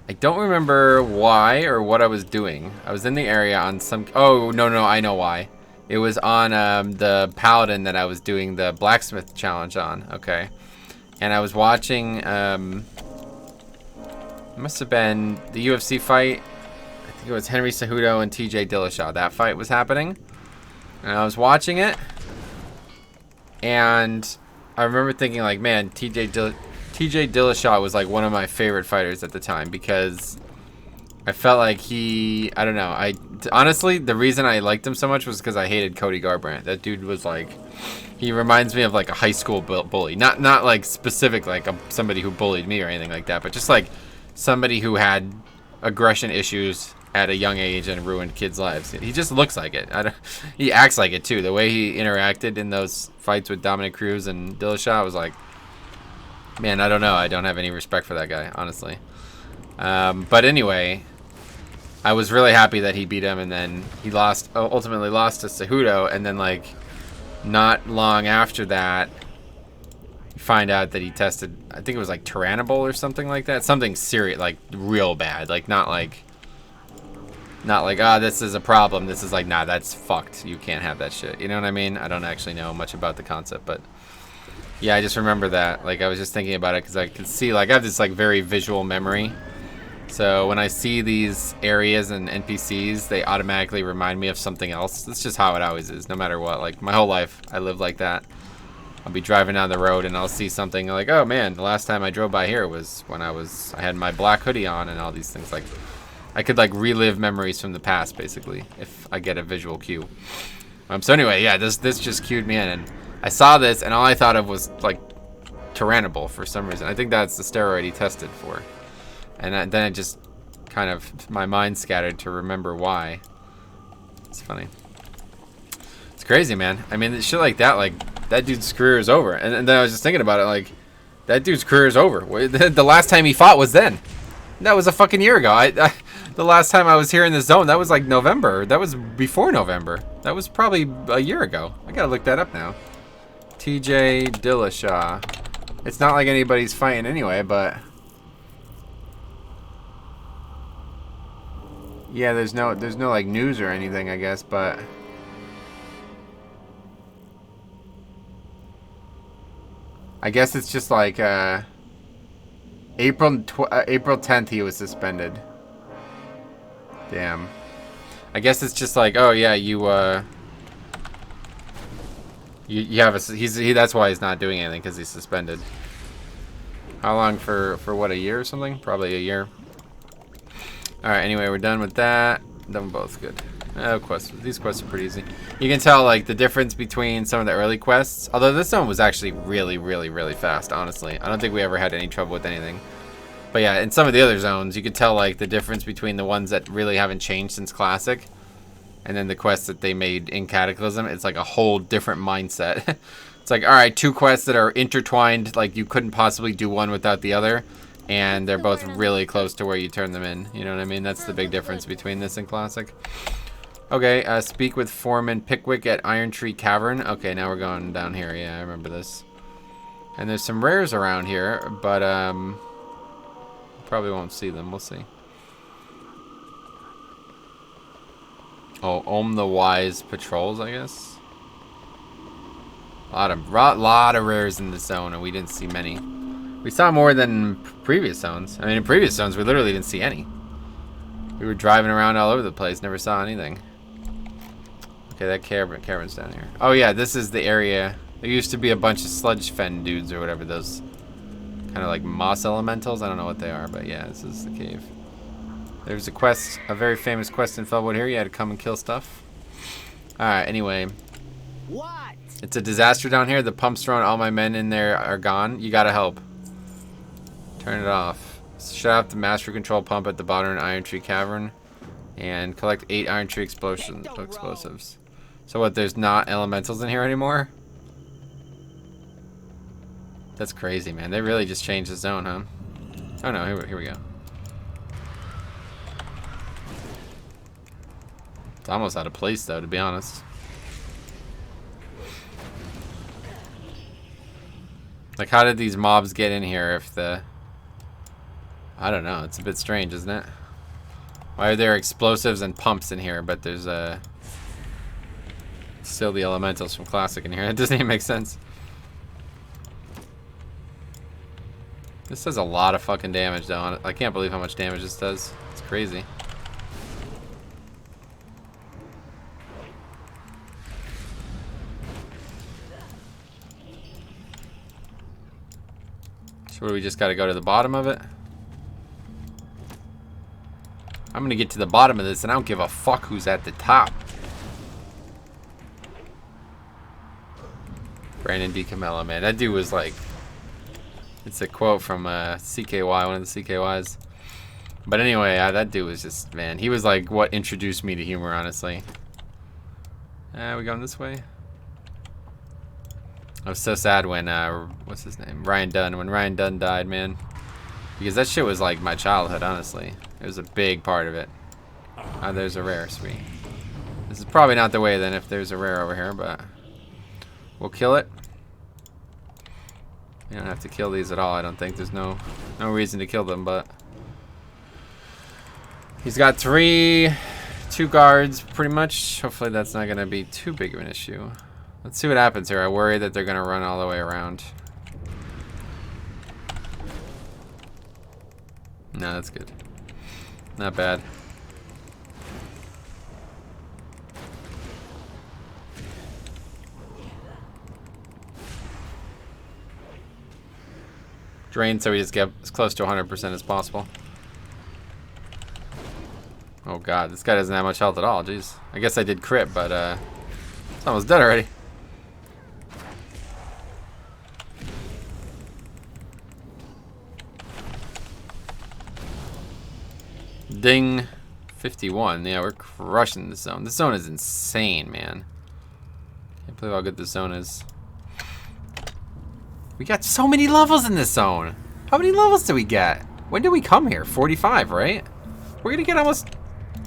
I don't remember why or what I was doing. I was in the area on some, oh, no, I know why. It was on the Paladin that I was doing the blacksmith challenge on, okay. And I was watching, it must have been the UFC fight. I think it was Henry Cejudo and TJ Dillashaw. That fight was happening. And I was watching it, and I remember thinking, like, man, TJ Dillashaw was, like, one of my favorite fighters at the time, because I felt like he, I don't know, honestly, the reason I liked him so much was because I hated Cody Garbrandt. That dude was, like, he reminds me of, like, a high school bully. Not like, specific, like, somebody who bullied me or anything like that, but just, like, somebody who had aggression issues at a young age and ruined kids' lives. He just looks like it. He acts like it too. The way he interacted in those fights with Dominic Cruz and Dillashaw was like, man, I don't know. I don't have any respect for that guy, honestly. But anyway, I was really happy that he beat him, and then he ultimately lost to Cejudo, and then like not long after that, you find out that he tested, I think it was like Tyrannobol or something like that. Something serious, like real bad, like not like, this is a problem. This is like, nah, that's fucked. You can't have that shit. You know what I mean? I don't actually know much about the concept, but yeah, I just remember that. Like, I was just thinking about it because I could see, like, I have this like very visual memory. So when I see these areas and NPCs, they automatically remind me of something else. That's just how it always is, no matter what. Like, my whole life, I live like that. I'll be driving down the road and I'll see something like, oh man, the last time I drove by here was when I had my black hoodie on and all these things. Like, I could like relive memories from the past, basically, if I get a visual cue. So anyway, yeah, this just cued me in, and I saw this, and all I thought of was like Tyrannobol for some reason. I think that's the steroid he tested for, and then it just kind of, my mind scattered to remember why. It's funny. It's crazy, man. I mean, shit like that dude's career is over, and then I was just thinking about it, like, that dude's career is over. The last time he fought was then. That was a fucking year ago. The last time I was here in the zone, that was like November. That was before November. That was probably a year ago. I gotta look that up now. TJ Dillashaw. It's not like anybody's fighting anyway, but yeah, there's no like news or anything, I guess, but I guess it's just like April 10th he was suspended. Damn. I guess it's just like, oh yeah, you have that's why he's not doing anything, because he's suspended. How long for what, a year or something? Probably a year. All right. Anyway, we're done with that. Done with both. Good. Quests. These quests are pretty easy. You can tell like the difference between some of the early quests. Although this one was actually really, really, really fast. Honestly, I don't think we ever had any trouble with anything. But yeah, in some of the other zones, you could tell like the difference between the ones that really haven't changed since Classic, and then the quests that they made in Cataclysm. It's like a whole different mindset. It's like, all right, two quests that are intertwined, like you couldn't possibly do one without the other, and they're both really close to where you turn them in. You know what I mean? That's the big difference between this and Classic. Okay, speak with Foreman Pickwick at Iron Tree Cavern. Okay, now we're going down here. Yeah, I remember this. And there's some rares around here, but probably won't see them. We'll see. Oh, Ohm the Wise patrols, I guess. A lot of rares in the zone, and we didn't see many. We saw more than previous zones. I mean, in previous zones, we literally didn't see any. We were driving around all over the place, never saw anything. Okay, that caravan's down here. Oh yeah, this is the area. There used to be a bunch of sludge fen dudes or whatever, those kind of like moss elementals. I don't know what they are, but yeah, this is the cave. There's a quest, a very famous quest in Felwood here. You had to come and kill stuff. Alright, anyway. What? It's a disaster down here. The pump's thrown. All my men in there are gone. You gotta help. Turn it off. Shut off the master control pump at the bottom of Iron Tree Cavern. And collect 8 Iron Tree explosives. So what, there's not elementals in here anymore? That's crazy, man. They really just changed the zone, huh? Oh no, here we go. It's almost out of place though, to be honest. Like, how did these mobs get in here if the... I don't know, it's a bit strange, isn't it? Why are there explosives and pumps in here, but there's still the elementals from Classic in here? It doesn't even make sense. This does a lot of fucking damage, though. I can't believe how much damage this does. It's crazy. So we just gotta go to the bottom of it? I'm gonna get to the bottom of this, and I don't give a fuck who's at the top. Brandon DiCamillo, man. That dude was like... It's a quote from CKY, one of the CKYs. But anyway, that dude was just... Man, he was like what introduced me to humor, honestly. We going this way? I was so sad when, what's his name? Ryan Dunn. When Ryan Dunn died, man. Because that shit was like my childhood, honestly. It was a big part of it. There's a rare, sweet. This is probably not the way then if there's a rare over here, but we'll kill it. You don't have to kill these at all, I don't think. There's no reason to kill them, but he's got 2 guards, pretty much. Hopefully that's not gonna be too big of an issue. Let's see what happens here. I worry that they're gonna run all the way around. No, that's good. Not bad. Drain so we just get as close to 100% as possible. Oh god, this guy doesn't have much health at all. Jeez. I guess I did crit, but it's almost dead already. Ding. 51. Yeah, we're crushing this zone. This zone is insane, man. Can't believe how good this zone is. We got so many levels in this zone. How many levels do we get? When did we come here? 45, right? We're gonna get almost...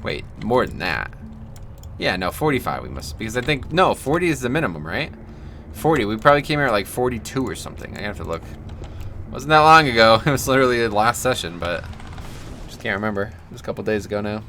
Wait, more than that. Yeah, no, 45 we must... Because I think... No, 40 is the minimum, right? 40. We probably came here at like 42 or something. I have to look. Wasn't that long ago. It was literally the last session, but... Just can't remember. It was a couple days ago now.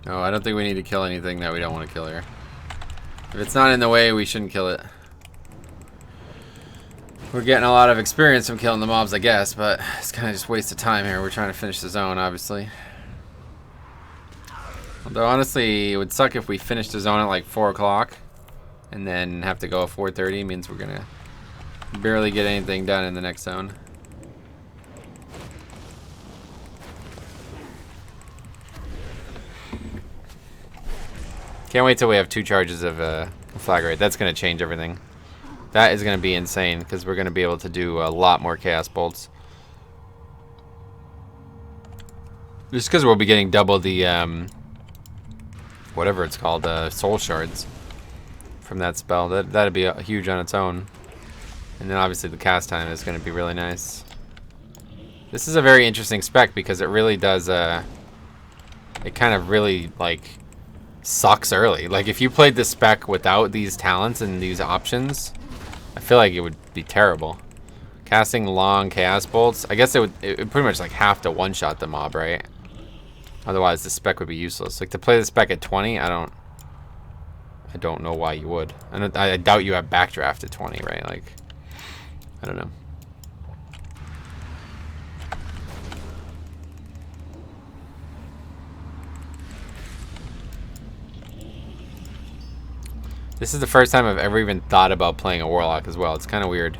No, I don't think we need to kill anything that we don't want to kill here. If it's not in the way, we shouldn't kill it. We're getting a lot of experience from killing the mobs, I guess, but it's kind of just a waste of time here. We're trying to finish the zone, obviously. Although, honestly, it would suck if we finished the zone at like 4 o'clock and then have to go at 4:30. Means we're going to barely get anything done in the next zone. Can't wait till we have 2 charges of Conflagrate. That's going to change everything. That is going to be insane because we're going to be able to do a lot more Chaos Bolts. Just because we'll be getting double the, whatever it's called, Soul Shards from that spell. That'd be huge on its own. And then obviously the cast time is going to be really nice. This is a very interesting spec because it really does, it kind of really, like... sucks early. Like if you played the spec without these talents and these options, I feel like it would be terrible. Casting long Chaos Bolts, I guess it would pretty much like have to one-shot the mob, right? Otherwise the spec would be useless. Like to play the spec at 20, I don't know why you would. I doubt you have backdraft at 20, right? Like I don't know. This is the first time I've ever even thought about playing a Warlock as well. It's kind of weird.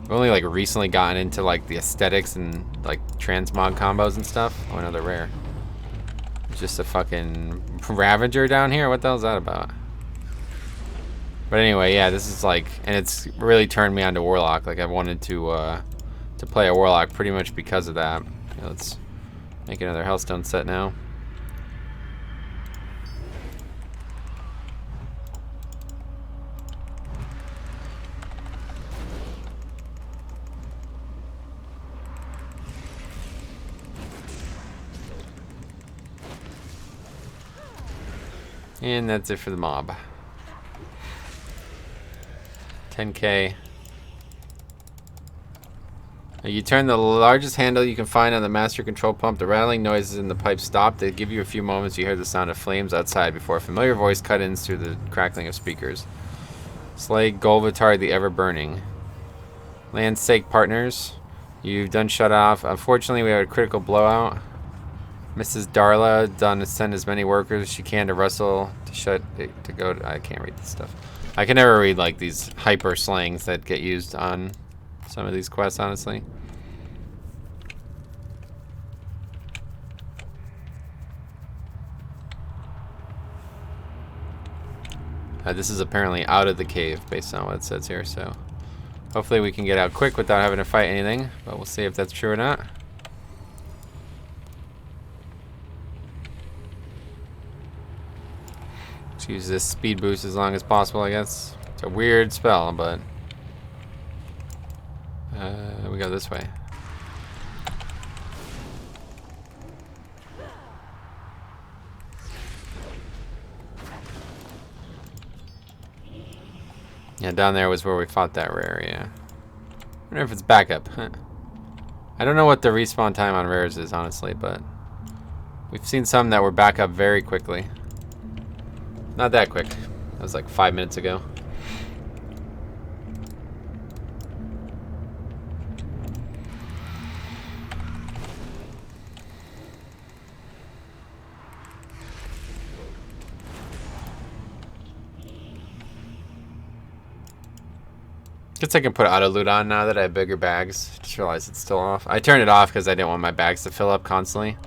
I've only like recently gotten into like the aesthetics and like transmog combos and stuff. Oh, another rare. It's just a fucking Ravager down here. What the hell is that about? But anyway, yeah, this is like, and it's really turned me on to Warlock. Like I wanted to play a Warlock pretty much because of that. Okay, let's make another Hellstone set now. And that's it for the mob. 10k. You turn the largest handle you can find on the master control pump. The rattling noises in the pipe stop. They give you a few moments. You hear the sound of flames outside before a familiar voice cut in through the crackling of speakers. Slay Golvatar the Ever-Burning. Land's sake partners. You've done shut off. Unfortunately, we had a critical blowout. Mrs. Darla done to send as many workers as she can to Russell to shut it, to go to, I can't read this stuff. I can never read like these hyper slangs that get used on some of these quests, honestly. This is apparently out of the cave based on what it says here, so hopefully we can get out quick without having to fight anything, but we'll see if that's true or not. Let's use this speed boost as long as possible, I guess. It's a weird spell, but we go this way. Yeah, down there was where we fought that rare, yeah. I wonder if it's backup. I don't know what the respawn time on rares is, honestly, but we've seen some that were back up very quickly. Not that quick. That was like 5 minutes ago. Guess I can put auto loot on now that I have bigger bags. Just realized it's still off. I turned it off because I didn't want my bags to fill up constantly.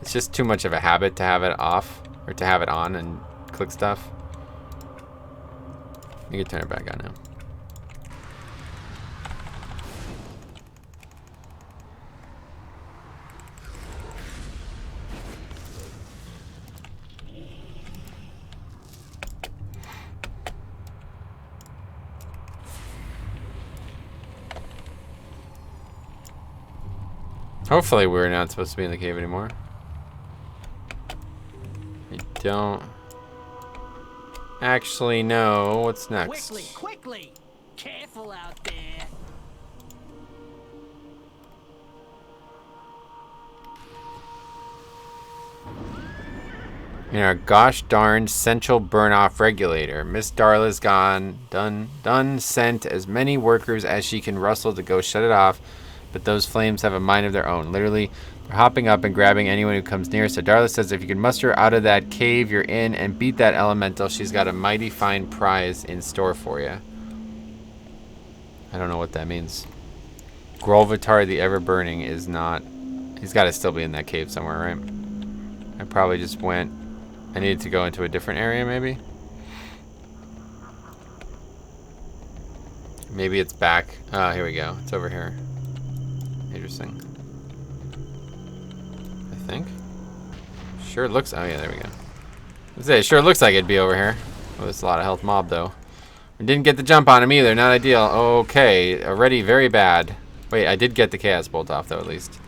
It's just too much of a habit to have it off or to have it on and click stuff. You can turn it back on now. Hopefully we're not supposed to be in the cave anymore. I don't actually know what's next. Quickly, quickly! Careful out there. In our gosh darned central burn off regulator, Miss Darla's gone, done sent as many workers as she can rustle to go shut it off, but those flames have a mind of their own. Literally, they're hopping up and grabbing anyone who comes near. So Darla says if you can muster out of that cave you're in and beat that elemental, she's got a mighty fine prize in store for you. I don't know what that means. Golvatar the Ever-Burning is not... He's got to still be in that cave somewhere, right? I probably just went... I needed to go into a different area, maybe? Maybe it's back. Oh, here we go. It's over here. Interesting. I think. Sure looks... Oh, yeah, there we go. It sure looks like it'd be over here. Oh, there's a lot of health mob, though. We didn't get the jump on him either. Not ideal. Okay. Already very bad. Wait, I did get the Chaos Bolt off, though, at least.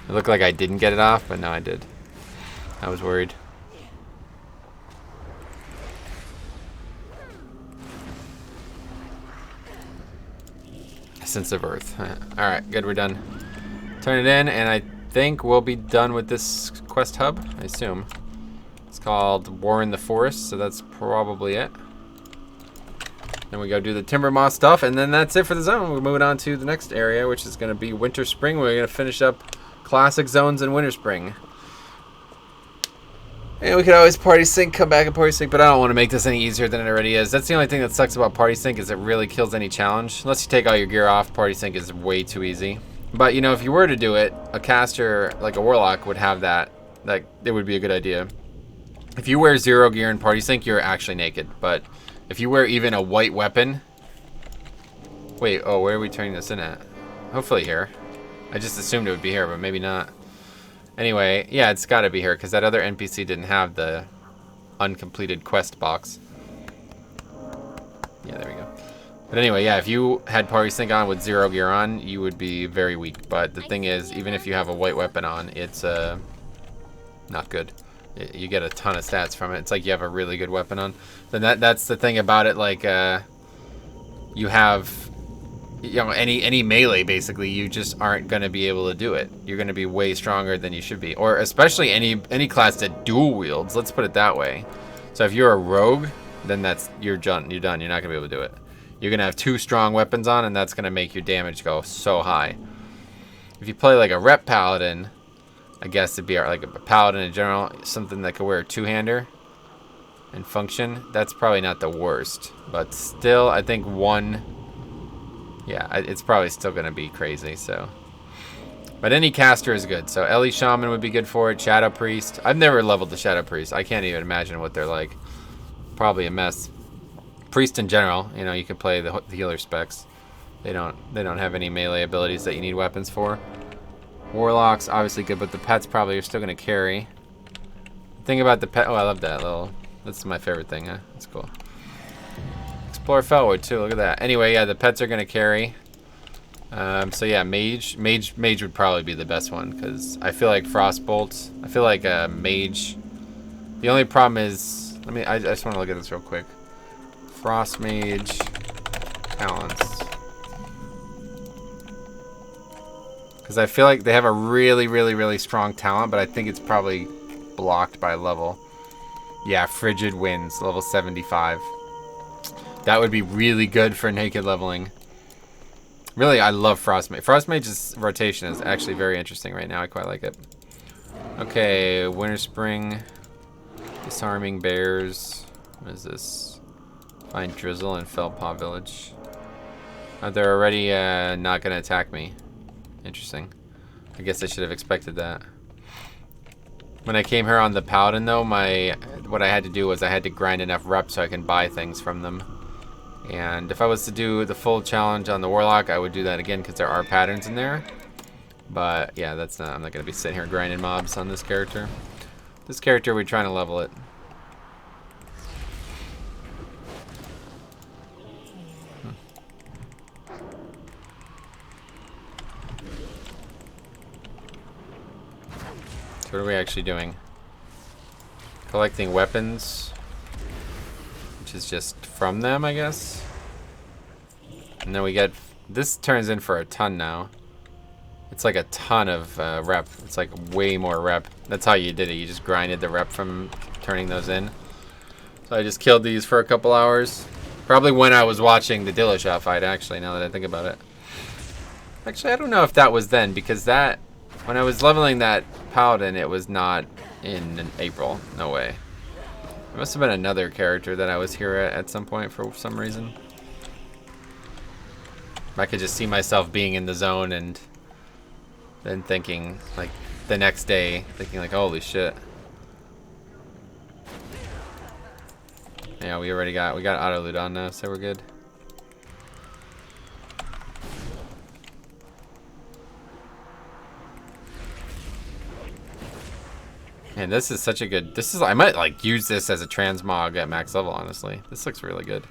It looked like I didn't get it off, but no, I did. I was worried. Essence of Earth. Alright, good, we're done. Turn it in, and I think we'll be done with this quest hub, I assume. It's called War in the Forest, so that's probably it. Then we go do the Timber Moss stuff, and then that's it for the zone. We're moving on to the next area, which is going to be Winter Spring. We're going to finish up Classic Zones in Winter Spring. And we could always party sync, come back and party sync, but I don't want to make this any easier than it already is. That's the only thing that sucks about party sync is it really kills any challenge. Unless you take all your gear off, party sync is way too easy. But, you know, if you were to do it, a caster like a Warlock would have that. Like, it would be a good idea. If you wear 0 gear in party sync, you're actually naked. But if you wear even a white weapon... Wait, oh, where are we turning this in at? Hopefully here. I just assumed it would be here, but maybe not. Anyway, yeah, it's got to be here, because that other NPC didn't have the uncompleted quest box. Yeah, there we go. But anyway, yeah, if you had party sync on with 0 gear on, you would be very weak. But the thing is, even if you have a white weapon on, it's not good. You get a ton of stats from it. It's like you have a really good weapon on. Then that's the thing about it. Like you have, you know, any melee basically, you just aren't gonna be able to do it. You're gonna be way stronger than you should be, or especially any class that dual wields. Let's put it that way. So if you're a rogue, then you're done. You're not gonna be able to do it. You're gonna have 2 strong weapons on, and that's gonna make your damage go so high. If you play like a rep paladin, I guess it'd be like a paladin in general, something that could wear a 2-hander and function. That's probably not the worst, but still, I think 1. Yeah, it's probably still gonna be crazy. So, but any caster is good. So Ellie Shaman would be good for it. Shadow Priest. I've never leveled the Shadow Priest. I can't even imagine what they're like. Probably a mess. Priest in general, you know, you can play the healer specs. They don't have any melee abilities that you need weapons for. Warlock's obviously good, but the pets probably are still gonna carry. The thing about the pet, oh, I love that little. That's my favorite thing. Huh? That's cool. Explore Felwood too. Look at that. Anyway, yeah, the pets are gonna carry. So yeah, mage would probably be the best one because I feel like Frostbolt. I feel like mage. The only problem is, I just want to look at this real quick. Frost Mage talents. Because I feel like they have a really strong talent, but I think it's probably blocked by level. Yeah, Frigid Winds, level 75. That would be really good for naked leveling. Really, I love Frost Mage. Frost Mage's rotation is actually very interesting right now. I quite like it. Okay, Winter Spring. Disarming Bears. What is this? Find Drizzle in Felpaw Village. Oh, they're already not going to attack me. Interesting. I guess I should have expected that. When I came here on the Paladin, though, what I had to do was I had to grind enough reps so I can buy things from them. And if I was to do the full challenge on the Warlock, I would do that again because there are patterns in there. But yeah, I'm not going to be sitting here grinding mobs on this character. This character, we're trying to level it. What are we actually doing? Collecting weapons, which is just from them, I guess. And then we get, this turns in for a ton now. It's like a ton of rep. It's like way more rep. That's how you did it. You just grinded the rep from turning those in. So I just killed these for a couple hours. Probably when I was watching the Dillashaw fight, actually, now that I think about it. Actually, I don't know if that was then, because that, when I was leveling that Paladin, it was not in April. No way. It must have been another character that I was here at some point for some reason. I could just see myself being in the zone and then thinking, like, the next day, thinking like, holy shit. Yeah, we got auto loot on now, so we're good. Man, this is such a good, I might like use this as a transmog at max level, honestly. This looks really good.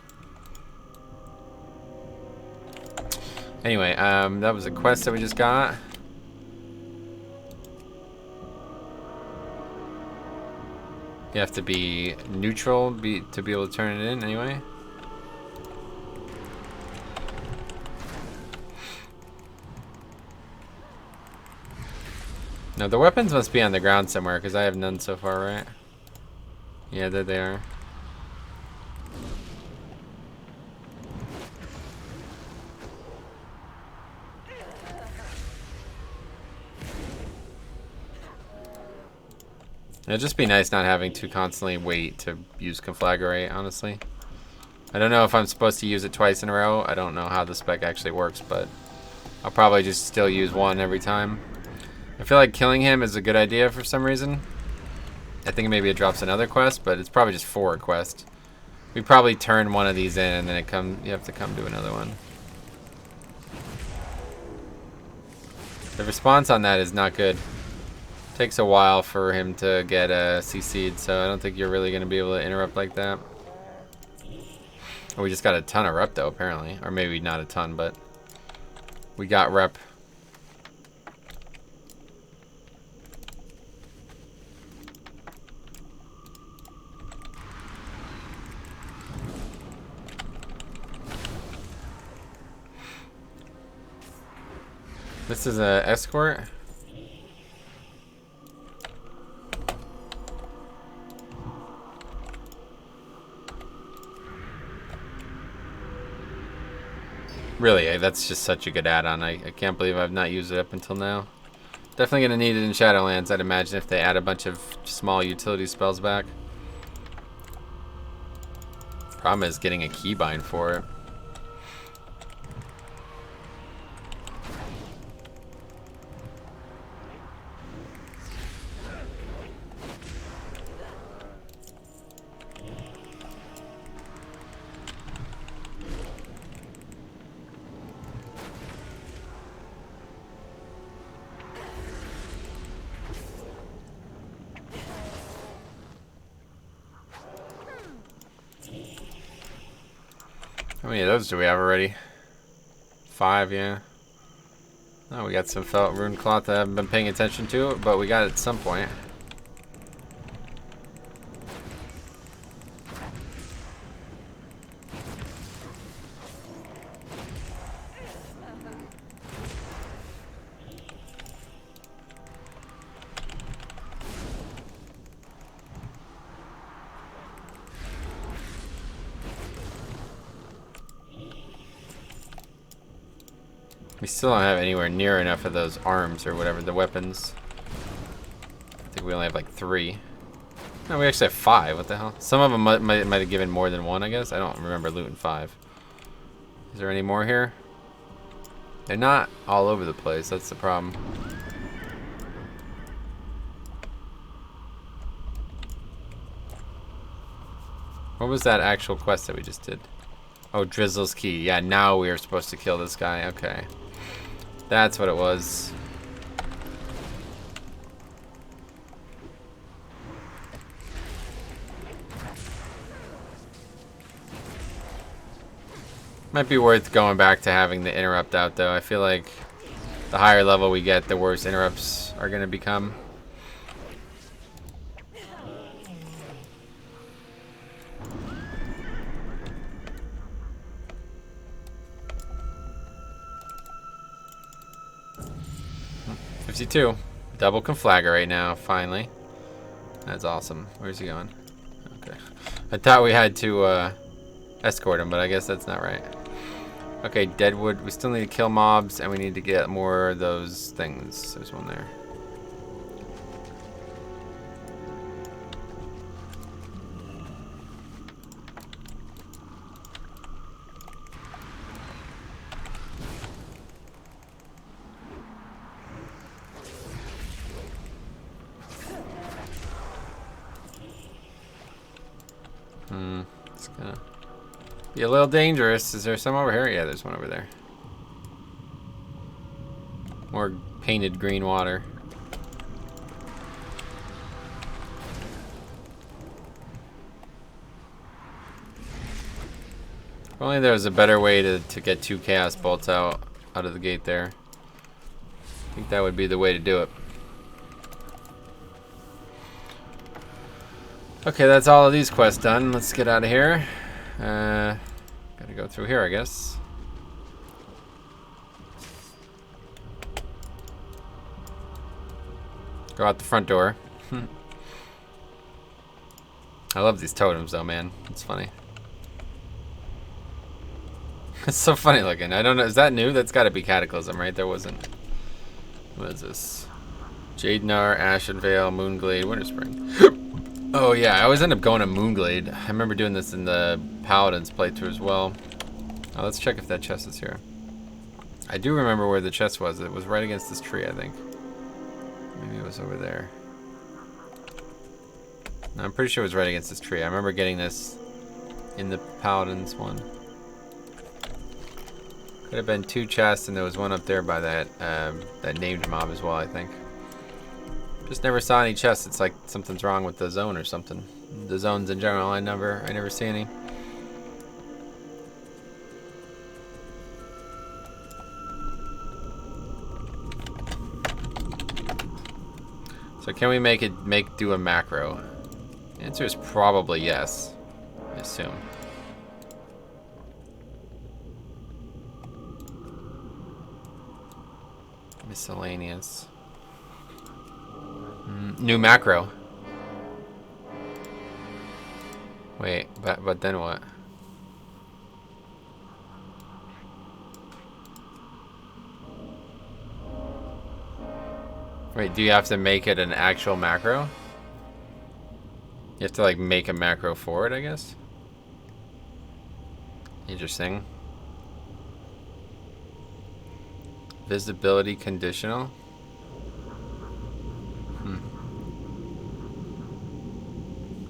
Anyway, that was a quest that we just got. You have to be neutral to be able to turn it in anyway. No, the weapons must be on the ground somewhere because I have none so far, right? Yeah, there they are. It'd just be nice not having to constantly wait to use Conflagrate, honestly. I don't know if I'm supposed to use it twice in a row. I don't know how the spec actually works, but I'll probably just still use one every time. I feel like killing him is a good idea for some reason. I think maybe it drops another quest, but it's probably just for a quest. We probably turn one of these in and then you have to come do another one. The response on that is not good. Takes a while for him to get CC'd, so I don't think you're really going to be able to interrupt like that. Oh, we just got a ton of rep though, apparently. Or maybe not a ton, but we got rep. This is a escort. Really, that's just such a good add-on. I can't believe I've not used it up until now. Definitely gonna need it in Shadowlands, I'd imagine, if they add a bunch of small utility spells back. Problem is getting a keybind for it. How many of those do we have already? 5, yeah. Oh, we got some felt rune cloth that I haven't been paying attention to, but we got it at some point. We still don't have anywhere near enough of those arms or whatever, the weapons. I think we only have like 3. No, we actually have 5. What the hell? Some of them might have given more than 1, I guess. I don't remember looting 5. Is there any more here? They're not all over the place. That's the problem. What was that actual quest that we just did? Oh, Drizzle's Key. Yeah, now we are supposed to kill this guy. Okay. That's what it was. Might be worth going back to having the interrupt out, though. I feel like the higher level we get, the worse interrupts are going to become. Double Conflagger right now, finally. That's awesome. Where's he going? Okay. I thought we had to escort him, but I guess that's not right. Okay, Deadwood. We still need to kill mobs, and we need to get more of those things. There's one there. It's gonna be a little dangerous. Is there some over here? Yeah, there's one over there. More painted green water. If only there was a better way to get 2 chaos bolts out of the gate there. I think that would be the way to do it. Okay, that's all of these quests done. Let's get out of here. Gotta go through here, I guess. Go out the front door. I love these totems, though, man. It's funny. It's so funny looking. I don't know. Is that new? That's got to be Cataclysm, right? There wasn't. What is this? Jadenar, Ashenvale, Moonglade, Winterspring. Oh yeah, I always end up going to Moonglade. I remember doing this in the Paladins playthrough as well. Let's check if that chest is here. I do remember where the chest was. It was right against this tree, I think. Maybe it was over there. No, I'm pretty sure it was right against this tree. I remember getting this in the Paladins one. Could have been 2 chests, and there was one up there by that that named mob as well, I think. Just never saw any chests. It's like something's wrong with the zone or something. The zones in general, I never see any. So can we do a macro? The answer is probably yes, I assume. Miscellaneous. New macro. Wait, but then what? Wait, do you have to make it an actual macro? You have to like make a macro for it, I guess? Interesting. Visibility conditional?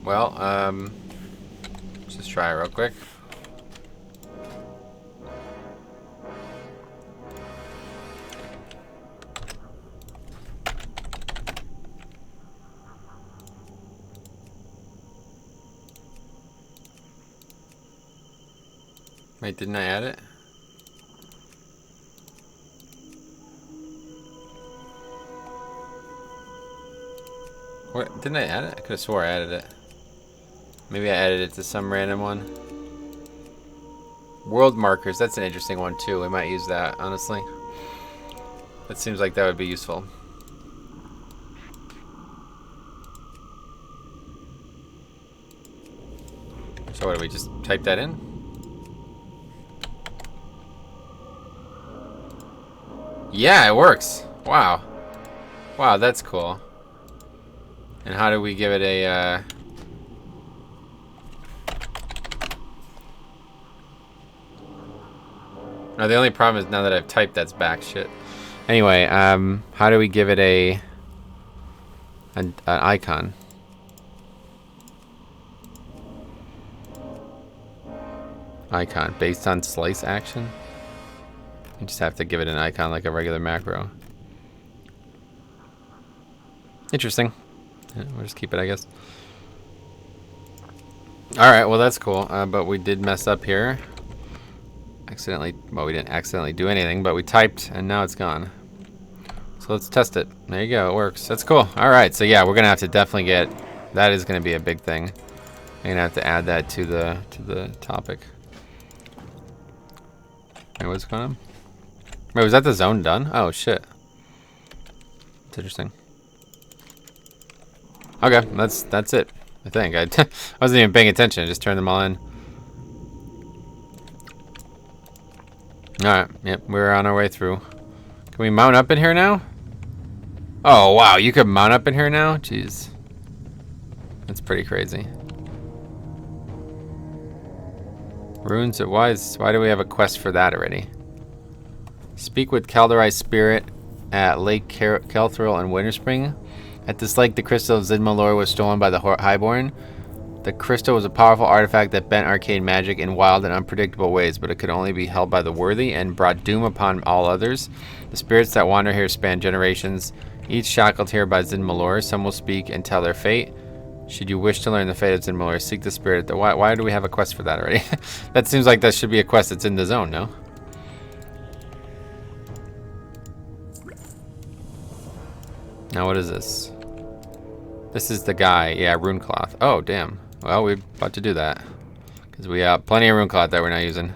Well, let's just try it real quick. Wait, didn't I add it? What? Didn't I add it? I could have swore I added it. Maybe I added it to some random one. World markers, that's an interesting one too. We might use that, honestly. That seems like that would be useful. So what, do we just type that in? Yeah, it works. Wow. Wow, that's cool. And how do we give it a, No, the only problem is now that I've typed, that's back shit. Anyway, how do we give it an icon? Icon based on slice action? You just have to give it an icon like a regular macro. Interesting. Yeah, we'll just keep it, I guess. Alright, well that's cool. But we did mess up here. Accidentally, well, we didn't accidentally do anything, but we typed and now it's gone. So let's test it. There you go, it works. That's cool. Alright, so yeah, we're gonna have to definitely get, that is gonna be a big thing. I'm gonna have to add that to the topic. Wait, what's going on? Wait, was that the zone done? Oh shit. That's interesting. Okay, that's it. I think I wasn't even paying attention. I just turned them all in. All right. Yep, we're on our way through. Can we mount up in here now? Oh wow, you could mount up in here now? Jeez, that's pretty crazy. Runes. Why do we have a quest for that already? Speak with Calderai Spirit at Lake Kelthril and Winterspring. At this lake, the crystal of Zidmalor was stolen by the Highborn. The crystal was a powerful artifact that bent arcane magic in wild and unpredictable ways, but it could only be held by the worthy and brought doom upon all others. The spirits that wander here span generations, each shackled here by Zidmalor. Some will speak and tell their fate. Should you wish to learn the fate of Zidmalor, seek the spirit. Why do we have a quest for that already? That seems like that should be a quest that's in the zone, no? Now what is this? This is the guy. Yeah, rune cloth. Oh, damn. Well, we're about to do that. Because we have plenty of rune cloth that we're not using.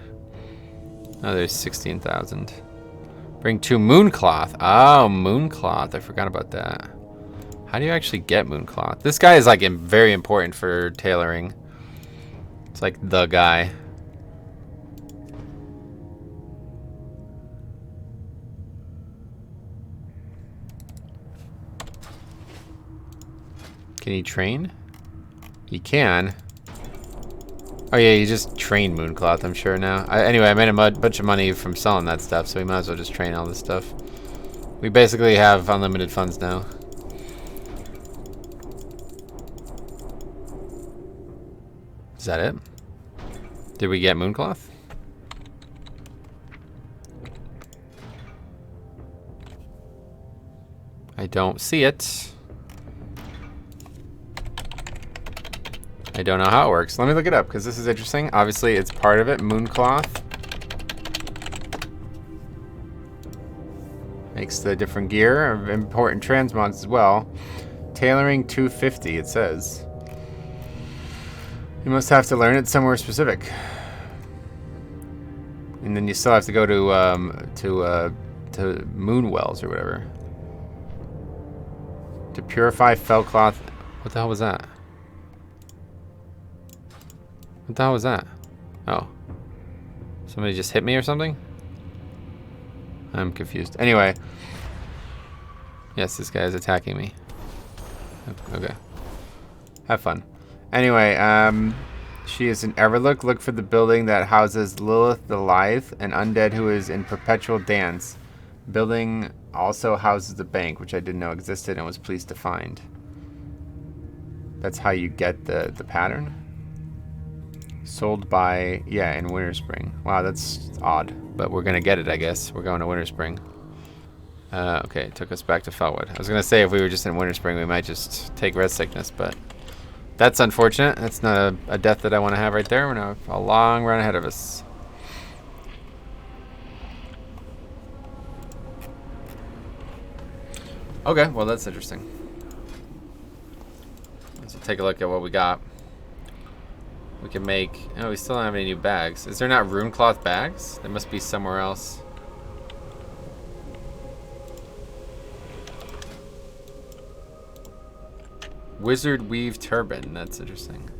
Oh, there's 16,000. Bring 2 moon cloth. Oh, moon cloth. I forgot about that. How do you actually get moon cloth? This guy is like very important for tailoring. It's like the guy. Can you train? You can. Oh yeah, you just train Mooncloth, I'm sure now. Anyway, I made a bunch of money from selling that stuff, so we might as well just train all this stuff. We basically have unlimited funds now. Is that it? Did we get Mooncloth? I don't see it. I don't know how it works. Let me look it up because this is interesting. Obviously, it's part of it. Mooncloth makes the different gear, important transmods as well. Tailoring 250, it says. You must have to learn it somewhere specific, and then you still have to go to Moonwells or whatever to purify fellcloth. What the hell was that? What the hell was that? Oh. Somebody just hit me or something? I'm confused. Anyway. Yes, this guy is attacking me. Okay. Have fun. Anyway, she is in Everlook. Look for the building that houses Lilith the Lithe, an undead who is in perpetual dance. Building also houses the bank, which I didn't know existed and was pleased to find. That's how you get the pattern? Sold by, yeah, in Winter Spring. Wow, that's odd. But we're going to get it, I guess. We're going to Winter Spring. Okay, it took us back to Felwood. I was going to say if we were just in Winter Spring, we might just take Red Sickness, but that's unfortunate. That's not a death that I want to have right there. We're now a long run ahead of us. Okay, well, that's interesting. Let's take a look at what we got. We can make... Oh, we still don't have any new bags. Is there not rune cloth bags? They must be somewhere else. Wizard weave turban. That's interesting.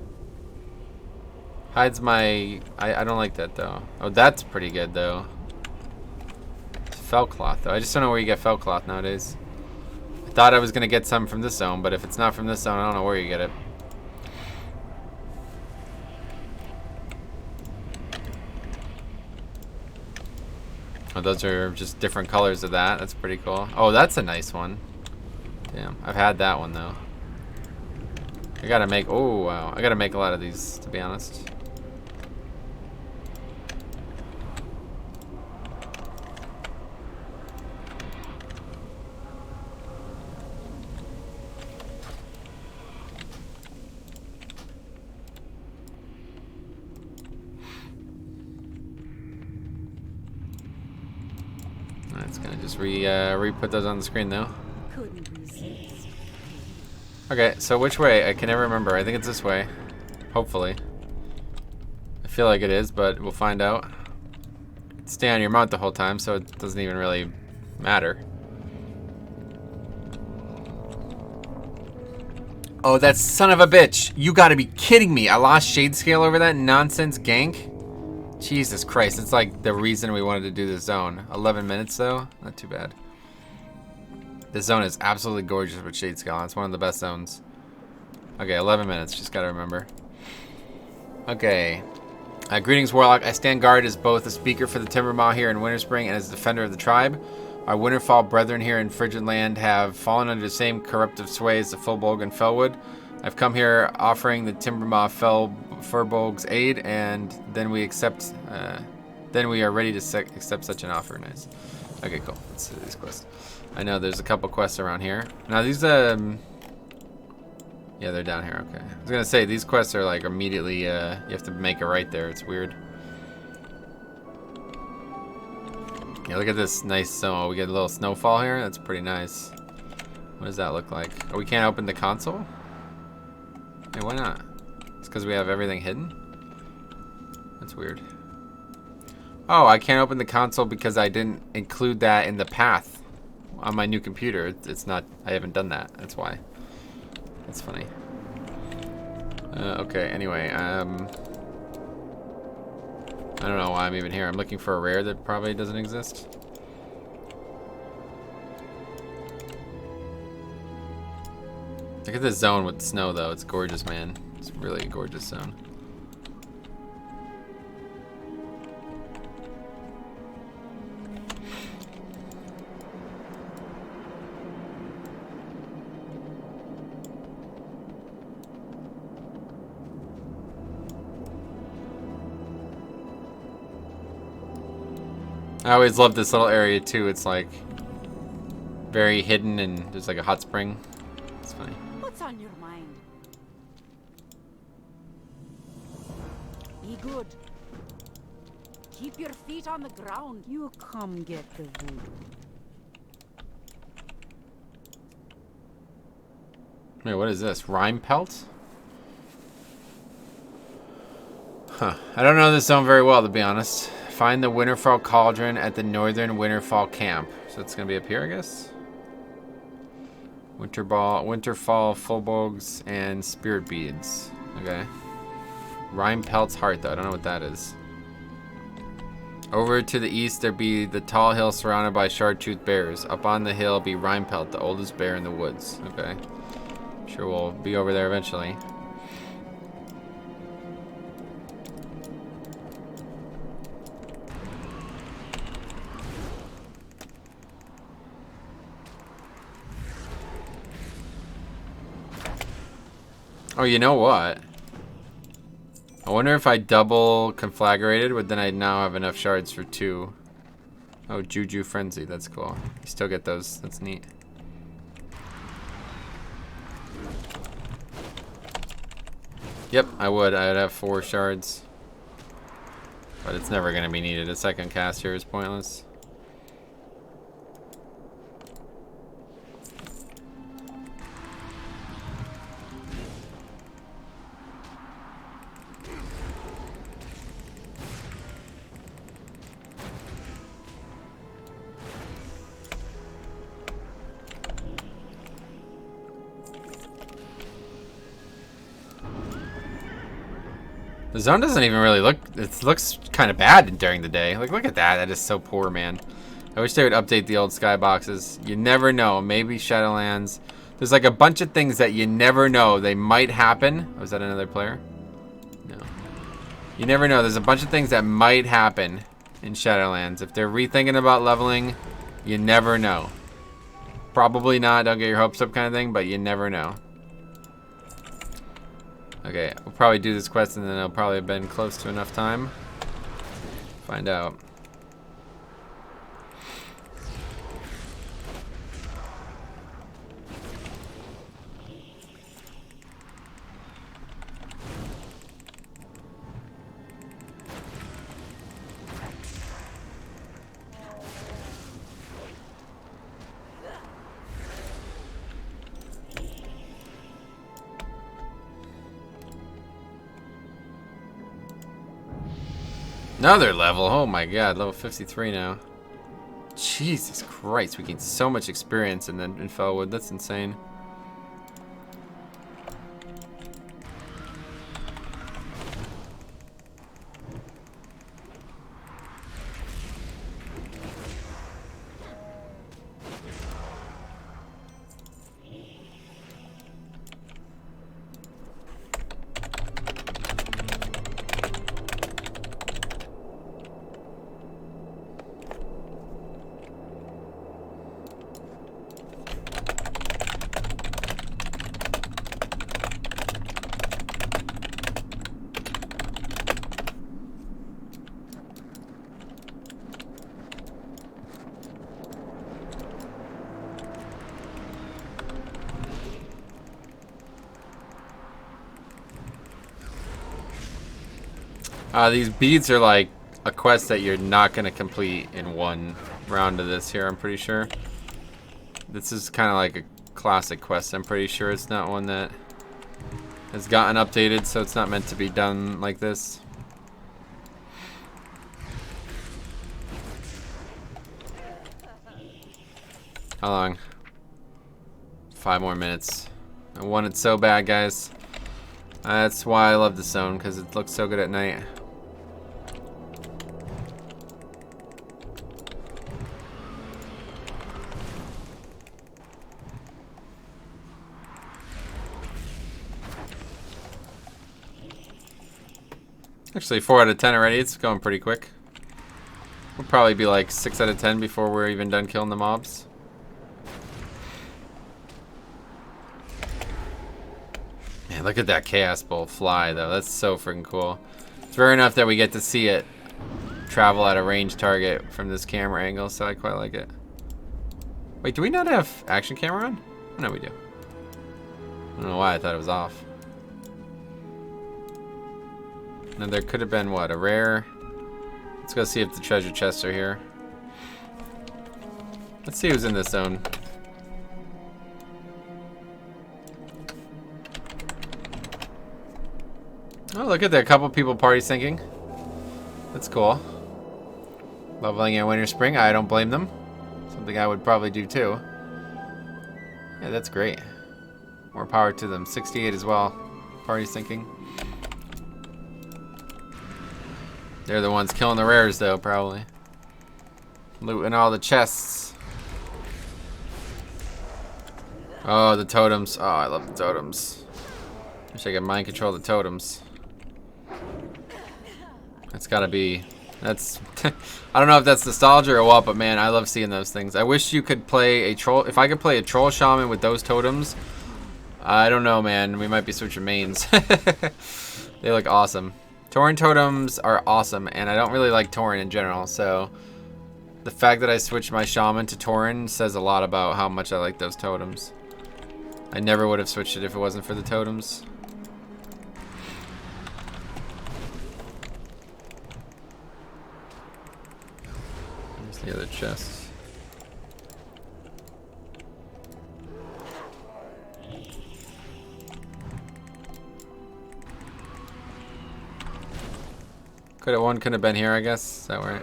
Hides my... I don't like that, though. Oh, that's pretty good, though. Fell cloth, though. I just don't know where you get fell cloth nowadays. I thought I was going to get some from this zone, but if it's not from this zone, I don't know where you get it. Oh, those are just different colors of that. That's pretty cool. Oh, that's a nice one. Damn, I've had that one though. I gotta make, oh wow, I gotta make a lot of these, to be honest. It's gonna just re-put those on the screen though. Okay, so which way? I can never remember. I think it's this way. Hopefully. I feel like it is, but we'll find out. Stay on your mount the whole time, so it doesn't even really matter. Oh, that son of a bitch! You gotta be kidding me! I lost shade scale over that nonsense gank? Jesus Christ, it's like the reason we wanted to do this zone. 11 minutes though? Not too bad. This zone is absolutely gorgeous with shade scale. It's one of the best zones. Okay, 11 minutes, just gotta remember. Okay. Greetings, Warlock. I stand guard as both a speaker for the Timbermaw here in Winter Spring and as a defender of the tribe. Our Winterfall brethren here in Frigid Land have fallen under the same corruptive sway as the Fulbolg and Felwood. I've come here offering the Timbermaw Furbolg's aid, and then we accept. Then we are ready to accept such an offer. Nice. Okay, cool. Let's do these quests. I know there's a couple quests around here. Now these yeah, they're down here. Okay. I was gonna say these quests are like immediately. You have to make it right there. It's weird. Yeah, look at this nice zone. We get a little snowfall here. That's pretty nice. What does that look like? Oh, we can't open the console? Hey, why not? It's because we have everything hidden? That's weird. Oh, I can't open the console because I didn't include that in the path on my new computer. It's not, I haven't done that. That's why. That's funny. Okay, anyway, I don't know why I'm even here. I'm looking for a rare that probably doesn't exist. Look at this zone with the snow, though. It's gorgeous, man. It's really a gorgeous zone. I always love this little area, too. It's like very hidden, and there's like a hot spring. It's funny. What's on your mind? Be good. Keep your feet on the ground. You come get the voodoo. Wait, what is this? Rime pelt? Huh. I don't know this zone very well, to be honest. Find the Winterfall Cauldron at the Northern Winterfall Camp. So it's going to be up here, I guess? Winterfall, Fullbogs, and Spirit Beads. Okay. Rime Pelt's Heart, though. I don't know what that is. Over to the east, there be the tall hill surrounded by shard-toothed bears. Up on the hill be Rime Pelt, the oldest bear in the woods. Okay. I'm sure we'll be over there eventually. Oh, you know what? I wonder if I double conflagrated, would then I now have enough shards for 2. Oh, Juju Frenzy, that's cool. You still get those, that's neat. Yep, I would have 4 shards. But it's never gonna be needed. A second cast here is pointless. The zone doesn't even really look, it looks kind of bad during the day. Like, look at that. That is so poor, man. I wish they would update the old skyboxes. You never know. Maybe Shadowlands. There's like a bunch of things that you never know. They might happen. Oh, is that another player? No. You never know. There's a bunch of things that might happen in Shadowlands. If they're rethinking about leveling, you never know. Probably not. Don't get your hopes up kind of thing, but you never know. Okay, we'll probably do this quest and then I'll probably have been close to enough time. Find out. Another level. Oh my god, level 53 now. Jesus Christ, we gained so much experience in Fellwood. That's insane. These beads are like a quest that you're not going to complete in one round of this here, I'm pretty sure. This is kind of like a classic quest. I'm pretty sure it's not one that has gotten updated, so it's not meant to be done like this. How long? 5 more minutes. I want it so bad, guys. That's why I love this zone, because it looks so good at night. Actually, 4 out of 10 already. It's going pretty quick. We'll probably be like 6 out of 10 before we're even done killing the mobs. Man, look at that Chaos Bolt fly, though. That's so freaking cool. It's rare enough that we get to see it travel at a range target from this camera angle, so I quite like it. Wait, do we not have action camera on? No, we do. I don't know why I thought it was off. Now there could have been, what, a rare? Let's go see if the treasure chests are here. Let's see who's in this zone. Oh, look at that. A couple people party syncing. That's cool. Leveling in winter spring. I don't blame them. Something I would probably do too. Yeah, that's great. More power to them. 68 as well. Party syncing. They're the ones killing the rares, though, probably. Looting all the chests. Oh, the totems. Oh, I love the totems. Wish I could mind control the totems. That's gotta be... That's... I don't know if that's nostalgia or what, but man, I love seeing those things. I wish you could play a troll... If I could play a troll shaman with those totems... I don't know, man. We might be switching mains. They look awesome. Tauren totems are awesome, and I don't really like Tauren in general, so the fact that I switched my shaman to Tauren says a lot about how much I like those totems. I never would have switched it if it wasn't for the totems. There's the other chests. One could have been here, I guess. Is that right?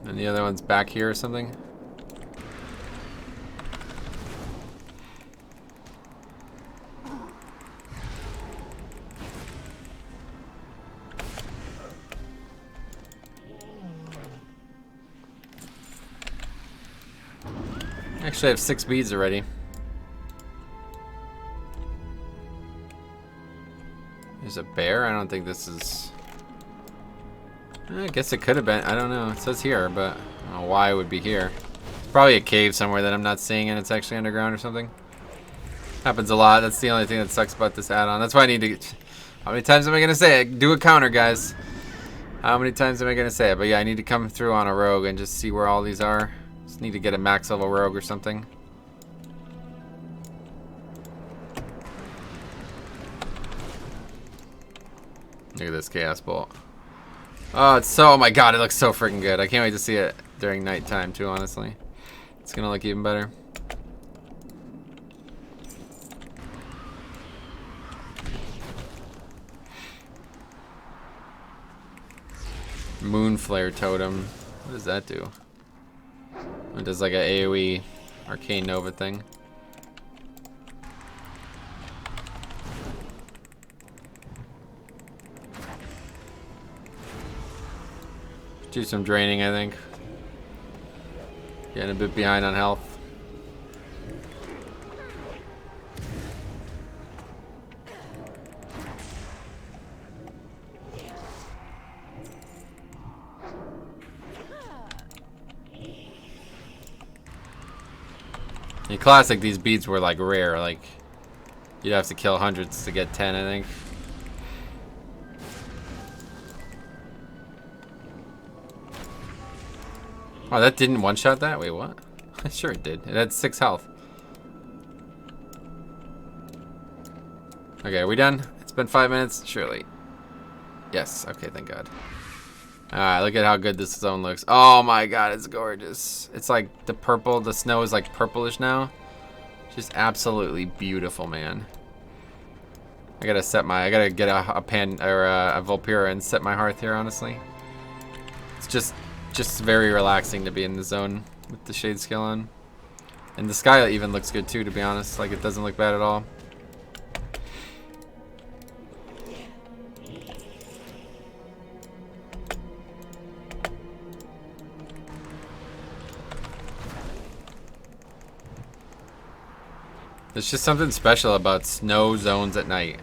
And the other one's back here or something. Actually, I have 6 beads already. There's a bear? I don't think this is... I guess it could have been. I don't know. It says here, but I don't know why it would be here. It's probably a cave somewhere that I'm not seeing and it's actually underground or something. Happens a lot. That's the only thing that sucks about this add-on. That's why I need to... How many times am I going to say it? Do a counter, guys. How many times am I going to say it? But yeah, I need to come through on a rogue and just see where all these are. Just need to get a max level rogue or something. Look at this Chaos Bolt. Oh, it's so... Oh my god, it looks so freaking good. I can't wait to see it during nighttime too, honestly. It's gonna look even better. Moonflare Totem. What does that do? It does like a AoE Arcane Nova thing. Do some draining, I think. Getting a bit behind on health. In Classic, these beads were like rare. Like, you'd have to kill hundreds to get 10, I think. Oh, that didn't one-shot that? Wait, what? Sure it did. It had 6 health. Okay, are we done? It's been 5 minutes? Surely. Yes. Okay, thank God. Alright, look at how good this zone looks. Oh my god, it's gorgeous. It's like the purple, the snow is like purplish now. Just absolutely beautiful, man. I gotta set my, I gotta get a pan, or a Vulpira and set my hearth here, honestly. It's just very relaxing to be in the zone with the shade skill on. And the sky even looks good too, to be honest. Like, it doesn't look bad at all. There's just something special about snow zones at night.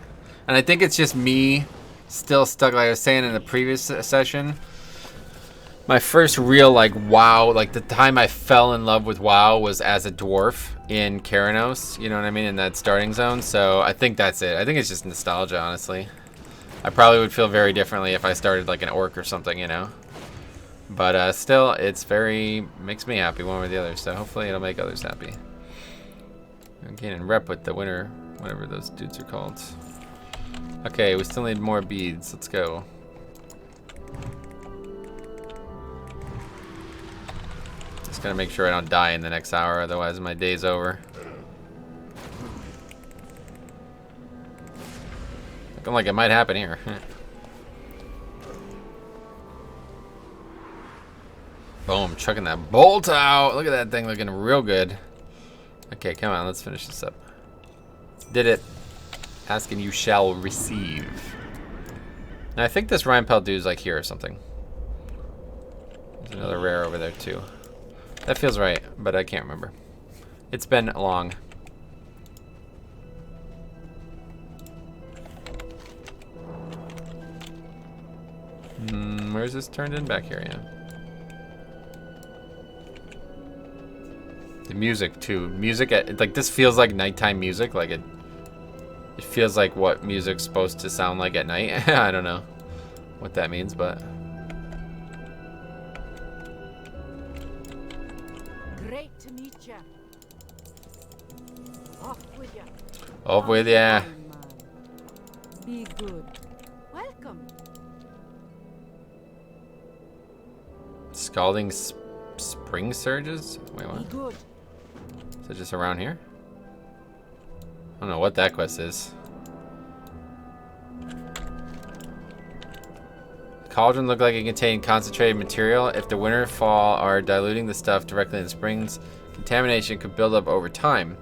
And I think it's just me still stuck, like I was saying in the previous session. My first real, like, WoW, like, the time I fell in love with WoW was as a dwarf in Keranos, you know what I mean, in that starting zone. So I think that's it. I think it's just nostalgia, honestly. I probably would feel very differently if I started, like, an orc or something, you know. But still, it's makes me happy one way or the other, so hopefully it'll make others happy. I'm gaining rep with the winter, whatever those dudes are called. Okay, we still need more beads. Let's go. Just gotta make sure I don't die in the next hour, otherwise my day's over. Looking like it might happen here. Boom, chucking that bolt out. Look at that thing looking real good. Okay, come on, let's finish this up. Did it. Ask and you shall receive. Now I think this Rhinepel dude's like here or something. There's another rare over there too. That feels right, but I can't remember. It's been long. Where's this turned in? Back here, yeah. The music too. Music, like this feels like nighttime music. Like it feels like what music's supposed to sound like at night. I don't know what that means, but. Great to meet ya. Off with ya. Off with ya. Be good. Welcome. Scalding spring surges? Wait, what? Be good. Is it just around here? I don't know what that quest is. Cauldron looked like it contained concentrated material. If the winterfall are diluting the stuff directly in the springs, contamination could build up over time,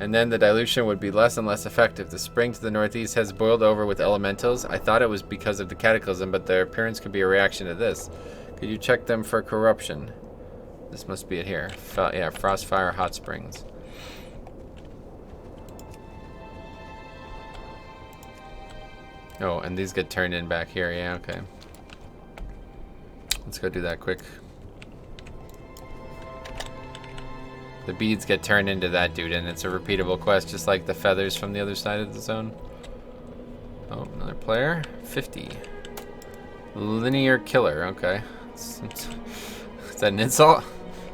and then the dilution would be less and less effective. The spring to the northeast has boiled over with elementals. I thought it was because of the cataclysm, but their appearance could be a reaction to this. Could you check them for corruption? This must be it here. Yeah, Frostfire Hot Springs. Oh, and these get turned in back here. Yeah, okay. Let's go do that quick. The beads get turned into that dude, and it's a repeatable quest, just like the feathers from the other side of the zone. Oh, another player. 50. Linear killer. Okay. Is that an insult?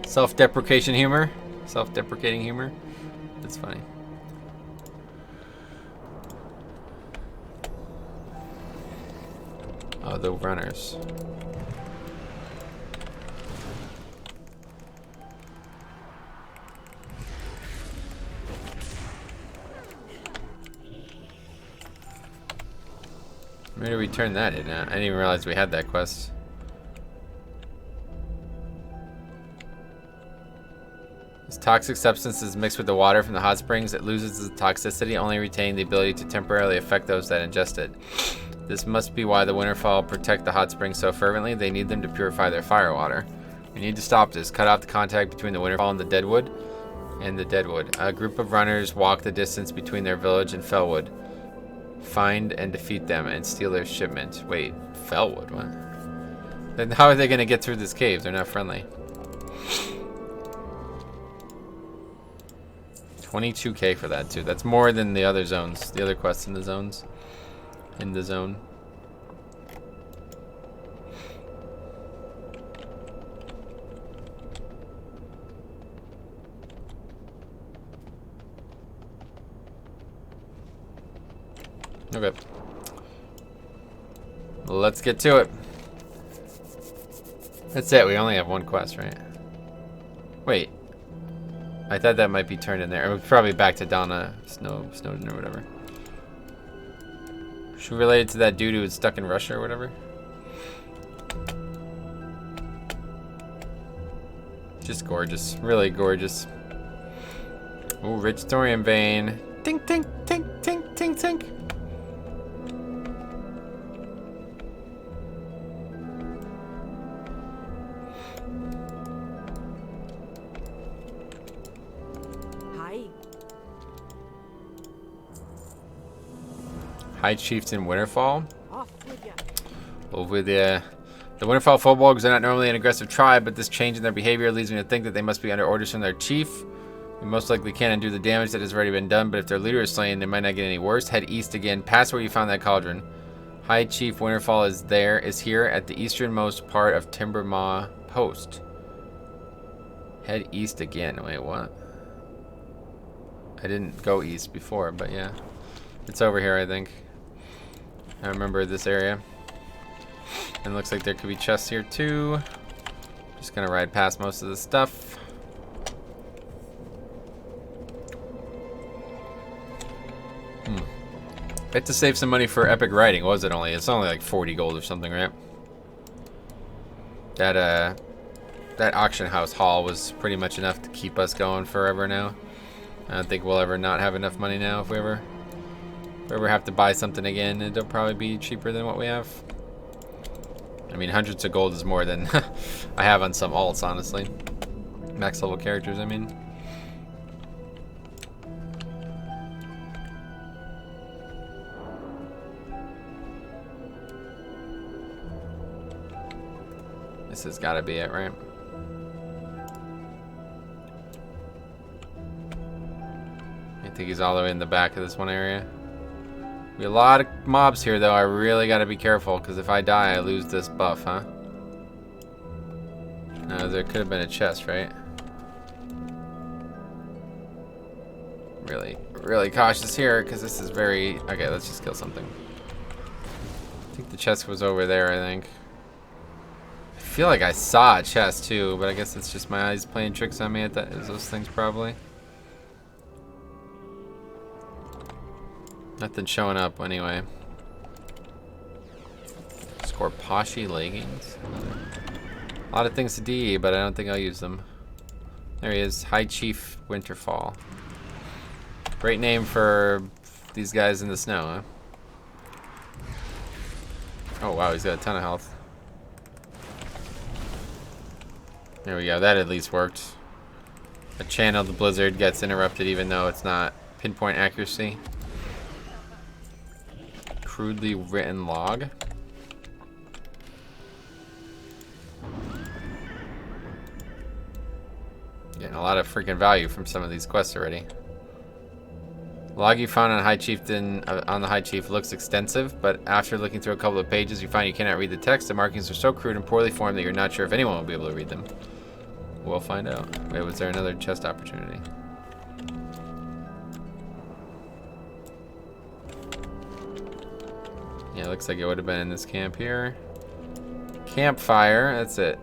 Self-deprecation humor? Self-deprecating humor? That's funny. Oh, the runners. Where did we turn that in at? I didn't even realize we had that quest. This toxic substance is mixed with the water from the hot springs. It loses its toxicity, only retaining the ability to temporarily affect those that ingest it. This must be why the Winterfall protect the hot springs so fervently. They need them to purify their fire water. We need to stop this. Cut off the contact between the Winterfall and the Deadwood. A group of runners walk the distance between their village and Fellwood. Find and defeat them and steal their shipment. Wait, Fellwood? What? Then how are they going to get through this cave? They're not friendly. 22k for that too. That's more than the other zones. The other quests in the zones. In the zone. Okay. Let's get to it. That's it. We only have one quest, right? Wait. I thought that might be turned in there. It was probably back to Donna Snowden or whatever. She related to that dude who was stuck in Russia or whatever. Just gorgeous. Really gorgeous. Ooh, rich thorium vein. Tink, tink, tink, tink, tink, tink. High Chieftain Winterfall. Off with ya. Over the Winterfall Fallbolgs are not normally an aggressive tribe, but this change in their behavior leads me to think that they must be under orders from their chief. We most likely can't undo the damage that has already been done, but if their leader is slain, it might not get any worse. Head east again, past where you found that cauldron. High Chief Winterfall is here at the easternmost part of Timbermaw Post. Head east again. Wait, what? I didn't go east before, but yeah. It's over here, I think. I remember this area. And it looks like there could be chests here too. Just gonna ride past most of the stuff. I had to save some money for epic riding. What was it only? It's only like 40 gold or something, right? That auction house haul was pretty much enough to keep us going forever now. I don't think we'll ever not have enough money now if we ever have to buy something again. It'll probably be cheaper than what we have. I mean, hundreds of gold is more than I have on some alts, honestly. Max level characters, I mean. This has got to be it, right? I think he's all the way in the back of this one area. Be a lot of mobs here, though. I really got to be careful, because if I die, I lose this buff, huh? No, there could have been a chest, right? Really cautious here, because this is very... Okay, let's just kill something. I think the chest was over there, I think. I feel like I saw a chest, too, but I guess it's just my eyes playing tricks on me at those things, probably. Nothing showing up anyway. Scorpashi leggings. A lot of things to DE, but I don't think I'll use them. There he is, High Chief Winterfall. Great name for these guys in the snow, huh? Oh wow, he's got a ton of health. There we go, that at least worked. A channeled blizzard gets interrupted even though it's not pinpoint accuracy. Crudely written log. Getting a lot of freaking value from some of these quests already. Log you found on High Chieftain on the High Chief looks extensive, but after looking through a couple of pages, you find you cannot read the text. The markings are so crude and poorly formed that you're not sure if anyone will be able to read them. We'll find out. Wait, was there another chest opportunity? Yeah, looks like it would have been in this camp here. Campfire, that's it.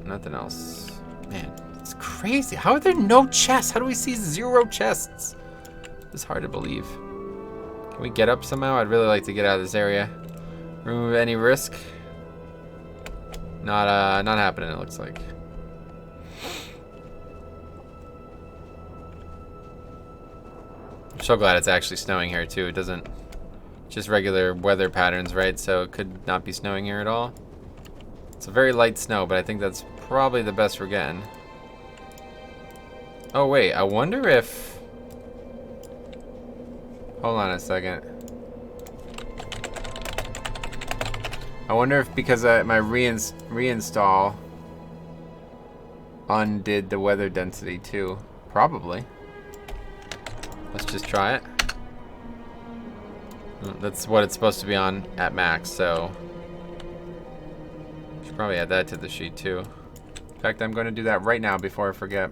Nothing else. Man, it's crazy. How are there no chests? How do we see 0 chests? It's hard to believe. Can we get up somehow? I'd really like to get out of this area. Remove any risk. Not happening, it looks like. I'm so glad it's actually snowing here too. It doesn't just regular weather patterns, right? So it could not be snowing here at all. It's a very light snow, but I think that's probably the best we're getting. Oh wait, I wonder if... Hold on a second. I wonder if because my reinstall undid the weather density too. Probably. Let's just try it. That's what it's supposed to be on at max, so should probably add that to the sheet too. In fact, I'm going to do that right now before I forget.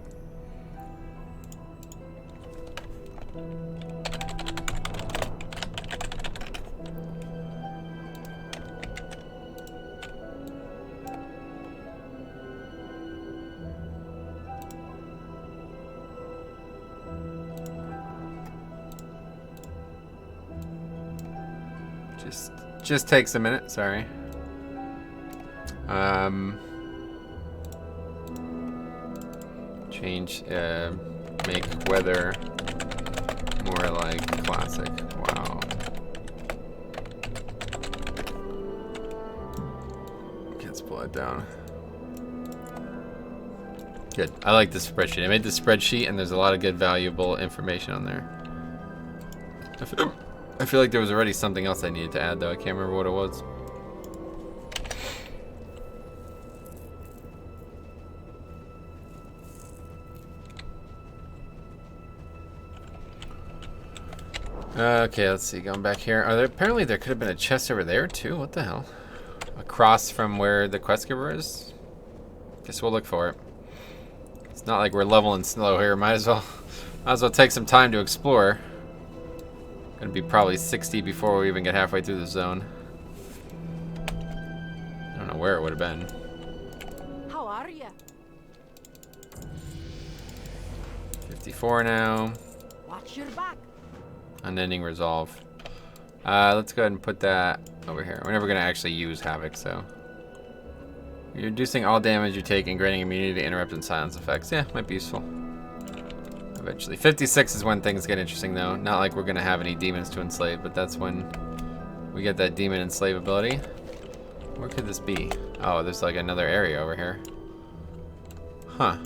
Just takes a minute, sorry. Change, make weather more like classic. Wow. Let's pull it down. Good. I like this spreadsheet. I made this spreadsheet and there's a lot of good valuable information on there. I feel like there was already something else I needed to add, though. I can't remember what it was. Okay, let's see. Going back here. Apparently there could have been a chest over there, too. What the hell? Across from where the quest giver is? Guess we'll look for it. It's not like we're leveling slow here. Might as well take some time to explore. Gonna be probably 60 before we even get halfway through the zone. I don't know where it would have been. How are you? 54 now. Watch your back. Unending resolve. Let's go ahead and put that over here. We're never gonna actually use Havoc, so. You're reducing all damage you take and granting immunity to interrupt and silence effects. Yeah, might be useful. Eventually. 56 is when things get interesting, though. Not like we're gonna have any demons to enslave, but that's when we get that demon enslave ability. Where could this be? Oh, there's like another area over here. Huh.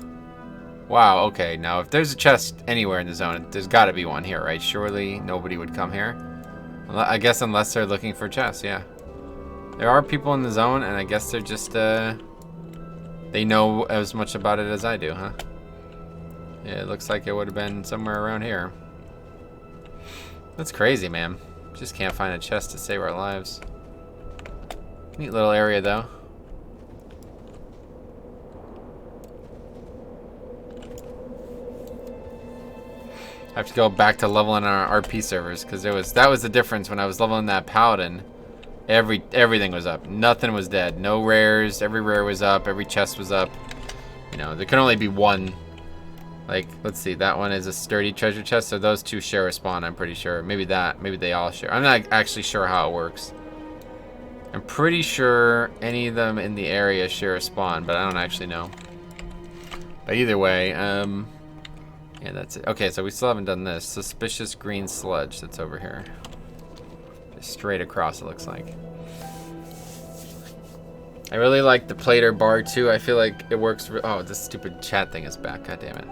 Wow, okay. Now, if there's a chest anywhere in the zone, there's gotta be one here, right? Surely nobody would come here. I guess unless they're looking for chests, yeah. There are people in the zone, and I guess they're just, they know as much about it as I do, huh? Yeah, it looks like it would have been somewhere around here. That's crazy, man. Just can't find a chest to save our lives. Neat little area, though. I have to go back to leveling our RP servers, because that was the difference when I was leveling that paladin. Everything was up. Nothing was dead. No rares. Every rare was up. Every chest was up. You know, there can only be one. Like, let's see. That one is a sturdy treasure chest. So those two share a spawn, I'm pretty sure. Maybe they all share. I'm not actually sure how it works. I'm pretty sure any of them in the area share a spawn, but I don't actually know. But either way, yeah, that's it. Okay, so we still haven't done this. Suspicious green sludge that's over here. Just straight across, it looks like. I really like the plater bar, too. I feel like it works. Oh, this stupid chat thing is back. God damn it.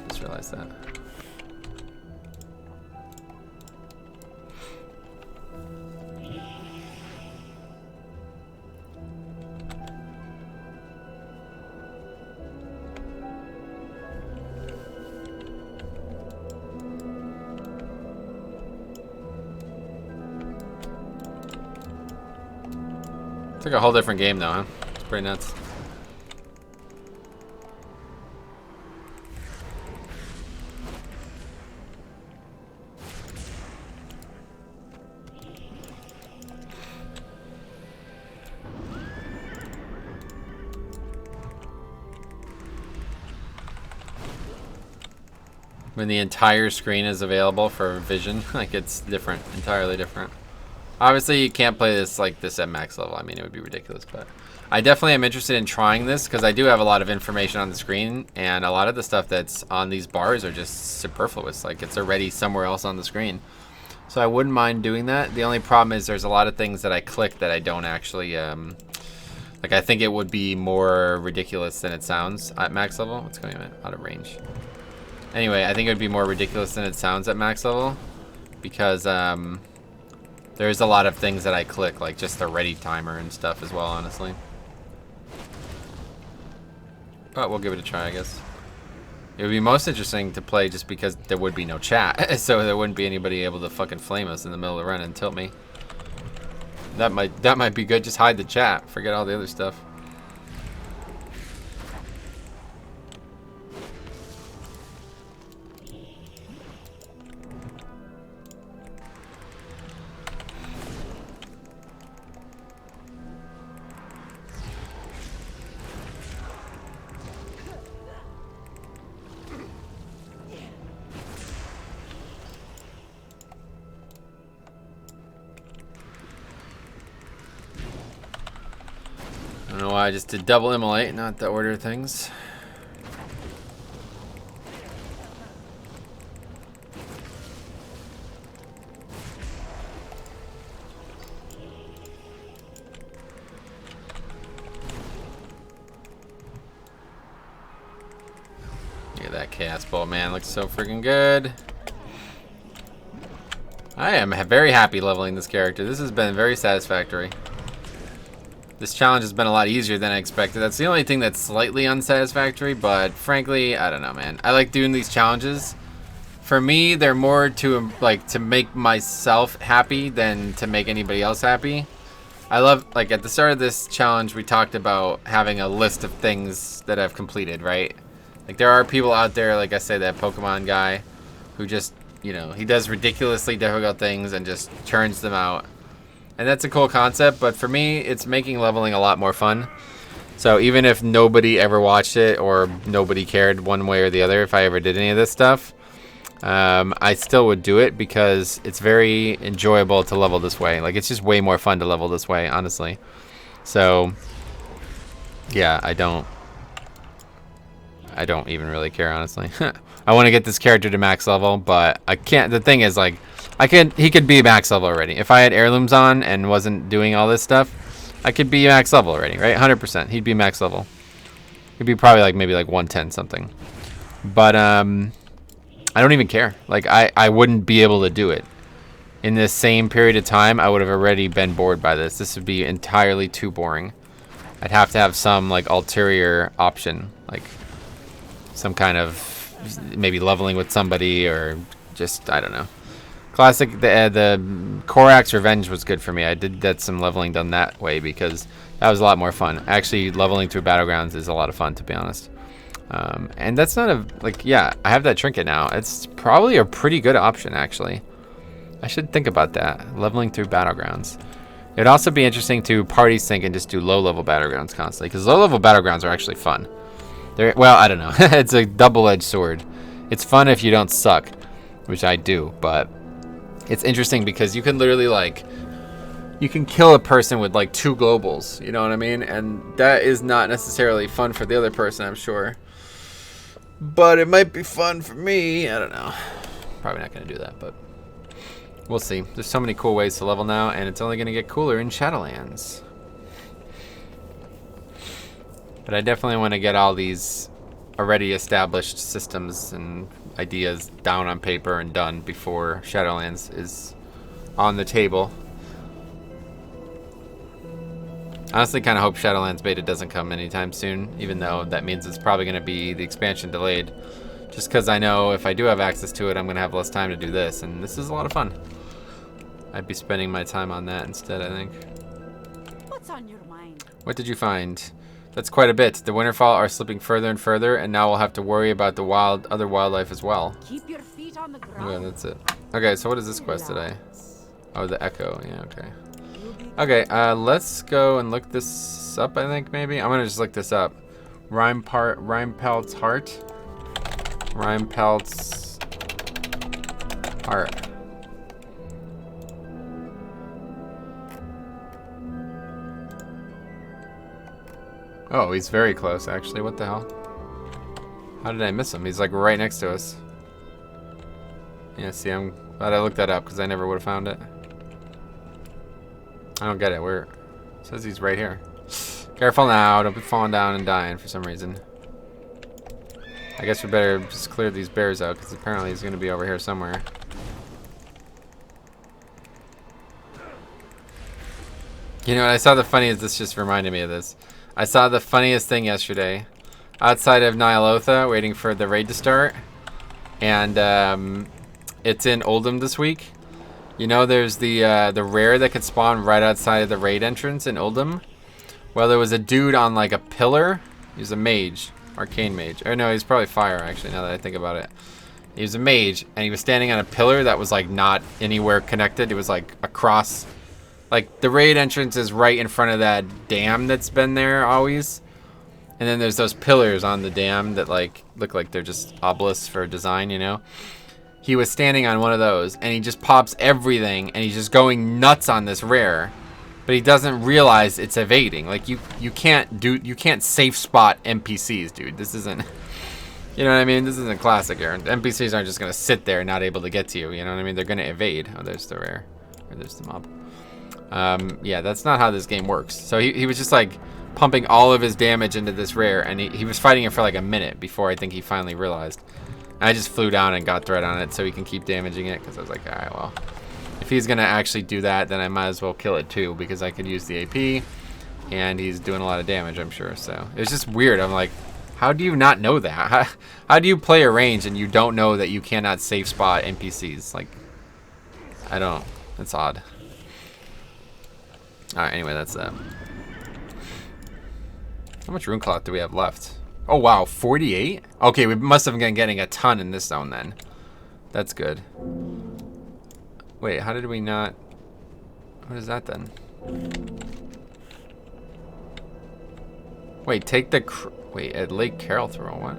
Just realized that. It's like a whole different game, though, huh? It's pretty nuts. When the entire screen is available for vision, like it's different, entirely different. Obviously, you can't play this like this at max level. I mean, it would be ridiculous, but I definitely am interested in trying this because I do have a lot of information on the screen, and a lot of the stuff that's on these bars are just superfluous. Like, it's already somewhere else on the screen. So I wouldn't mind doing that. The only problem is there's a lot of things that I click that I don't actually, like, I think it would be more ridiculous than it sounds at max level. What's going on? Out of range. Anyway, I think it would be more ridiculous than it sounds at max level because, there's a lot of things that I click, like just the ready timer and stuff as well, honestly. But we'll give it a try, I guess. It would be most interesting to play just because there would be no chat, so there wouldn't be anybody able to fucking flame us in the middle of the run and tilt me. That might be good. Just hide the chat. Forget all the other stuff. I don't know why I just did double immolate, not the order of things. Look at that chaos bolt, man. Looks so freaking good. I am very happy leveling this character. This has been very satisfactory. This challenge has been a lot easier than I expected. That's the only thing that's slightly unsatisfactory, but frankly, I don't know, man. I like doing these challenges. For me, they're more to like to make myself happy than to make anybody else happy. I love, like, at the start of this challenge, we talked about having a list of things that I've completed, right? Like, there are people out there, like I say, that Pokemon guy who just, you know, he does ridiculously difficult things and just churns them out. And that's a cool concept, but for me, it's making leveling a lot more fun. So even if nobody ever watched it or nobody cared one way or the other if I ever did any of this stuff, I still would do it because it's very enjoyable to level this way. Like, it's just way more fun to level this way, honestly. So, yeah, I don't even really care, honestly. I want to get this character to max level, but I can't. The thing is, like, he could be max level already. If I had heirlooms on and wasn't doing all this stuff, I could be max level already, right? 100%. He'd be max level. He'd be probably like maybe like 110 something. But I don't even care. Like, I wouldn't be able to do it. In this same period of time, I would have already been bored by this. This would be entirely too boring. I'd have to have some like ulterior option, like some kind of maybe leveling with somebody or just, I don't know. Classic, the Korak's Revenge was good for me. I did get some leveling done that way because that was a lot more fun. Actually, leveling through Battlegrounds is a lot of fun, to be honest. And that's not a, like, yeah, I have that trinket now. It's probably a pretty good option, actually. I should think about that, leveling through Battlegrounds. It'd also be interesting to party sync and just do low-level Battlegrounds constantly, because low-level Battlegrounds are actually fun. Well, I don't know. It's a double-edged sword. It's fun if you don't suck, which I do, but it's interesting because you can literally, like, you can kill a person with, like, 2 globals, you know what I mean? And that is not necessarily fun for the other person, I'm sure. But it might be fun for me. I don't know. Probably not going to do that, but we'll see. There's so many cool ways to level now, and it's only going to get cooler in Shadowlands. But I definitely want to get all these already established systems and ideas down on paper and done before Shadowlands is on the table. Honestly, kind of hope Shadowlands beta doesn't come anytime soon, even though that means it's probably going to be the expansion delayed. Just because I know if I do have access to it, I'm going to have less time to do this, and this is a lot of fun. I'd be spending my time on that instead, I think. What's on your mind? What did you find? That's quite a bit. The Winterfall are slipping further and further, and now we'll have to worry about the other wildlife as well. Keep your feet on the ground. Okay, that's it. Okay, so what is this quest today? Oh, the Echo. Yeah, okay. Okay, let's go and look this up, I think, maybe. I'm gonna just look this up. Rheinpelt's Heart. Rheinpelt's Heart. Oh, he's very close, actually. What the hell? How did I miss him? He's like right next to us. Yeah, see, I'm glad I looked that up because I never would have found it. I don't get it. Where? It says he's right here. Careful now. Don't be falling down and dying for some reason. I guess we better just clear these bears out because apparently he's going to be over here somewhere. You know what? I saw the funniest. This just reminded me of this. I saw the funniest thing yesterday. Outside of Nyalotha, waiting for the raid to start. And it's in Oldham this week. You know, there's the rare that could spawn right outside of the raid entrance in Oldham. Well, there was a dude on like a pillar. He was a mage, arcane mage. Or no, he's probably fire actually. Now that I think about it, he was a mage, and he was standing on a pillar that was like not anywhere connected. It was like across, like the raid entrance is right in front of that dam that's been there always. And then there's those pillars on the dam that like look like they're just obelisks for design, you know. He was standing on one of those, and he just pops everything, and he's just going nuts on this rare, but he doesn't realize it's evading. Like you can't safe spot NPCs, dude. This isn't, you know what I mean? This isn't classic here. NPCs aren't just gonna sit there not able to get to you. You know what I mean? They're gonna evade. Oh, there's the rare, or there's the mob. Yeah, that's not how this game works. So he was just like pumping all of his damage into this rare, and he was fighting it for like a minute before I think he finally realized. I just flew down and got threat on it so he can keep damaging it because I was like, alright, well, if he's gonna actually do that, then I might as well kill it too, because I could use the AP, and he's doing a lot of damage, I'm sure. So it's just weird. I'm like, how do you not know that? How do you play a range and you don't know that you cannot safe spot NPCs? Like, I don't. It's odd. All right. Anyway, that's that. How much rune cloth do we have left? Oh wow, 48. Okay, we must have been getting a ton in this zone then. That's good. Wait, how did we not? What is that then? Wait, take the. Wait, at Lake Carol Throw, what?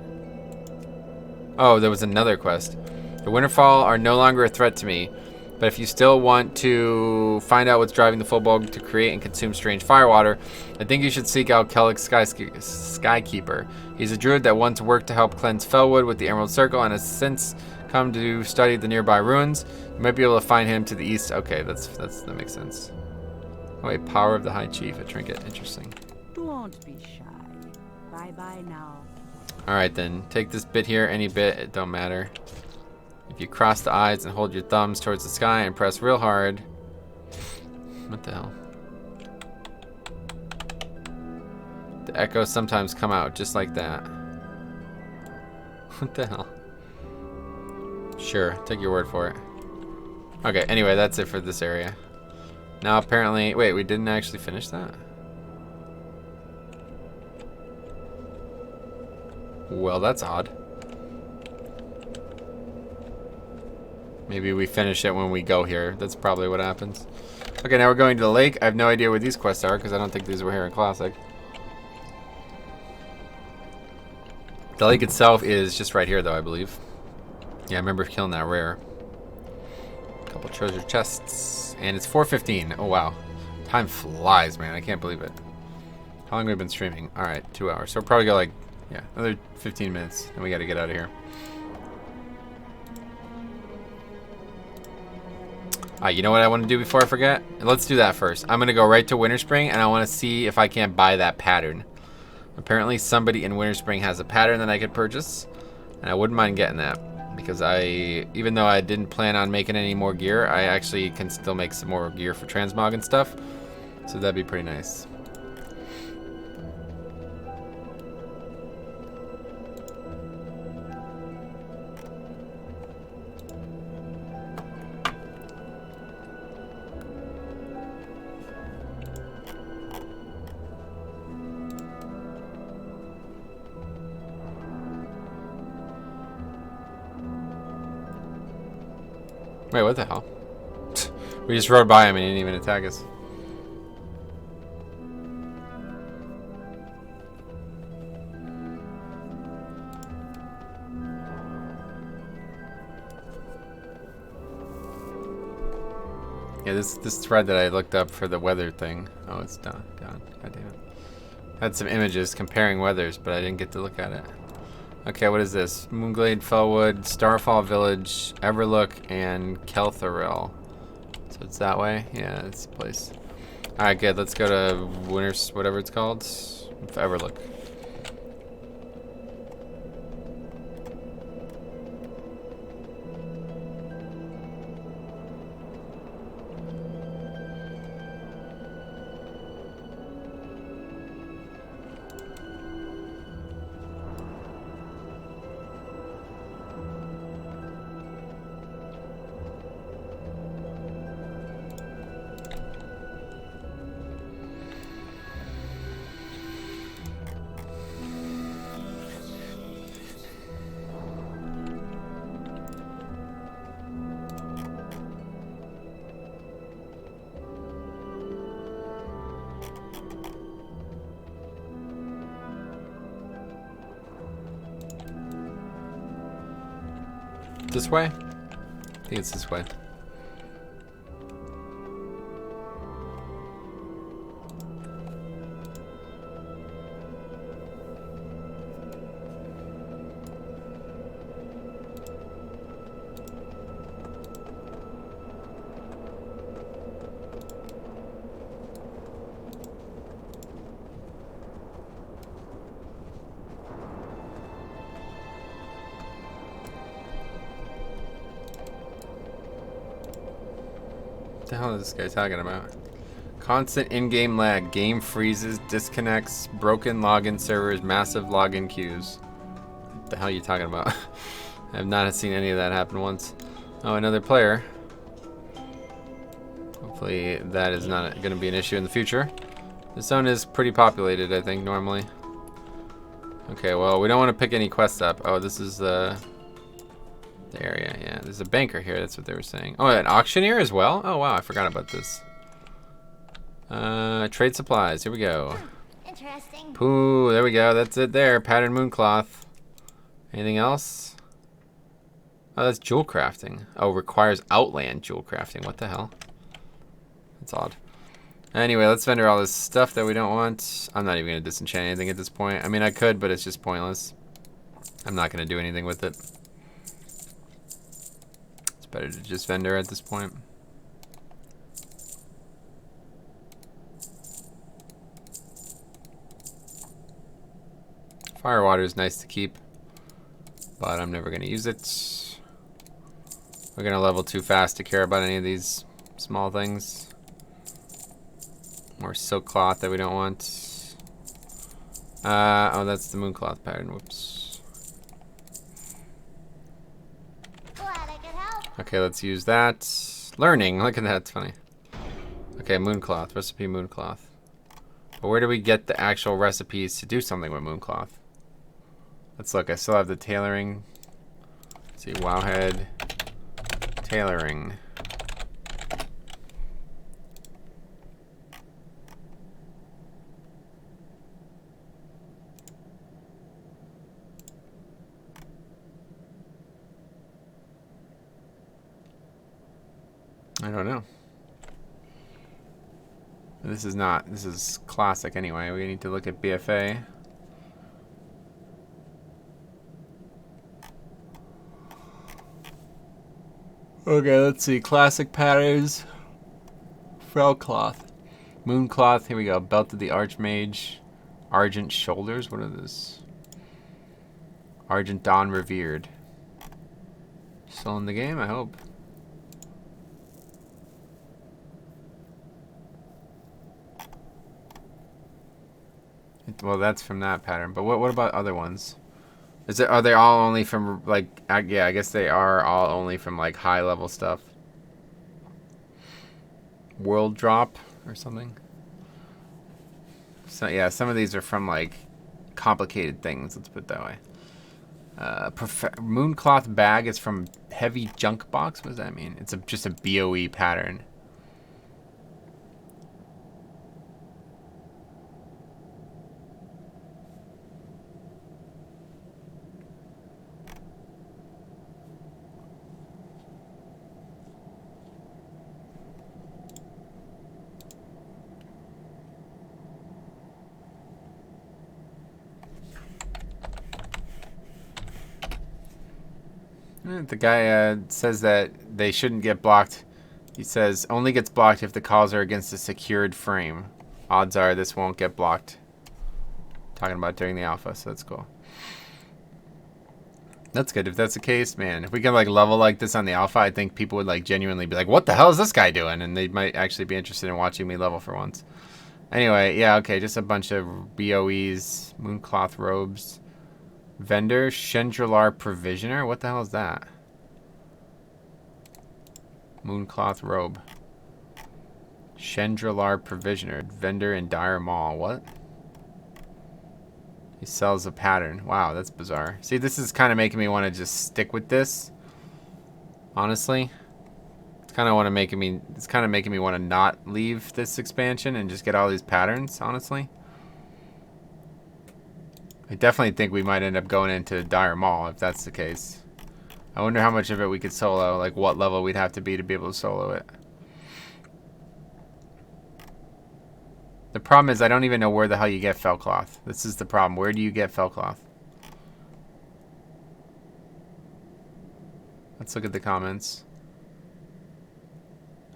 Oh, there was another quest. The Winterfall are no longer a threat to me, but if you still want to find out what's driving the Fullbolg to create and consume strange firewater, I think you should seek out Kellick's Skykeeper. He's a druid that once worked to help cleanse Felwood with the Emerald Circle and has since come to study the nearby ruins. You might be able to find him to the east. Okay, that makes sense. Oh wait, Power of the High Chief, a trinket. Interesting. Don't be shy. Bye-bye now. Alright then, take this bit here, any bit, it don't matter. If you cross the eyes and hold your thumbs towards the sky and press real hard. What the hell? The echoes sometimes come out just like that. What the hell? Sure, take your word for it. Okay, anyway, that's it for this area. Now apparently, wait, we didn't actually finish that? Well, that's odd. Maybe we finish it when we go here. That's probably what happens. Okay, now we're going to the lake. I have no idea where these quests are because I don't think these were here in Classic. The lake itself is just right here, though, I believe. Yeah, I remember killing that rare. Couple treasure chests. And it's 4:15. Oh, wow. Time flies, man. I can't believe it. How long have we been streaming? All right, 2 hours. So we'll probably go like, yeah, another 15 minutes. And we got to get out of here. You know what I want to do before I forget? Let's do that first. I'm going to go right to Winter Spring, and I want to see if I can't buy that pattern. Apparently, somebody in Winter Spring has a pattern that I could purchase, and I wouldn't mind getting that. Because even though I didn't plan on making any more gear, I actually can still make some more gear for transmog and stuff. So that'd be pretty nice. Wait, what the hell? We just rode by him and he didn't even attack us. Yeah, this thread that I looked up for the weather thing. Oh, it's done. God damn it. Had some images comparing weathers, but I didn't get to look at it. Okay, what is this? Moonglade, Felwood, Starfall Village, Everlook, and Kelthorel. So it's that way? Yeah, it's the place. Alright, good. Let's go to Winter's, whatever it's called. Everlook. This way? I think it's this way. the hell is this guy talking about? Constant in-game lag, game freezes, disconnects, broken login servers, massive login queues. What the hell are you talking about? I have not seen any of that happen once. Oh, another player. Hopefully that is not going to be an issue in the future. This zone is pretty populated, I think, normally. Okay, well, we don't want to pick any quests up. Oh, this is the area. Yeah, there's a banker here. That's what they were saying. Oh, an auctioneer as well? Oh, wow, I forgot about this. Trade supplies. Here we go. Interesting. Pooh, there we go. That's it there. Patterned mooncloth. Anything else? Oh, that's jewel crafting. Oh, requires outland jewel crafting. What the hell? That's odd. Anyway, let's vendor all this stuff that we don't want. I'm not even going to disenchant anything at this point. I mean, I could, but it's just pointless. I'm not going to do anything with it. It's better to just vendor at this point. Firewater is nice to keep, but I'm never going to use it. We're going to level too fast to care about any of these small things. More silk cloth that we don't want. Oh, that's the mooncloth pattern. Whoops. Glad I could help. Okay, let's use that. Learning. Look at that. It's funny. Okay, mooncloth. Recipe mooncloth. But where do we get the actual recipes to do something with mooncloth? Let's look. I still have the tailoring. Let's see. Wowhead. Tailoring. I don't know. This is not. This is classic anyway. We need to look at BFA. Okay, let's see. Classic patterns. Fell cloth. Mooncloth. Here we go. Belt of the Archmage. Argent shoulders. What are this? Argent Dawn revered. Still in the game, I hope. Well, that's from that pattern. But what about other ones? Are they all only from, like, yeah, I guess they are all only from, like, high-level stuff. World drop or something? So, yeah, some of these are from, like, complicated things. Let's put it that way. Mooncloth bag is from heavy junk box? What does that mean? It's just a BOE pattern. The guy says that they shouldn't get blocked. He says only gets blocked if the calls are against a secured frame. Odds are this won't get blocked. Talking about during the alpha, so that's cool. That's good. If that's the case, man, if we can like level like this on the alpha, I think people would like genuinely be like, what the hell is this guy doing? And they might actually be interested in watching me level for once. Anyway, yeah, okay, just a bunch of BOEs, mooncloth robes. Vendor, Chandrilar Provisioner. What the hell is that? Mooncloth robe. Chandrilar Provisioner. Vendor in Dire Mall. What? He sells a pattern. Wow, that's bizarre. See, this is kind of making me want to just stick with this. Honestly. It's kind of making me want to not leave this expansion and just get all these patterns, honestly. I definitely think we might end up going into Dire Mall if that's the case. I wonder how much of it we could solo, like what level we'd have to be able to solo it. The problem is I don't even know where the hell you get fell cloth. This is the problem. Where do you get fell cloth? Let's look at the comments.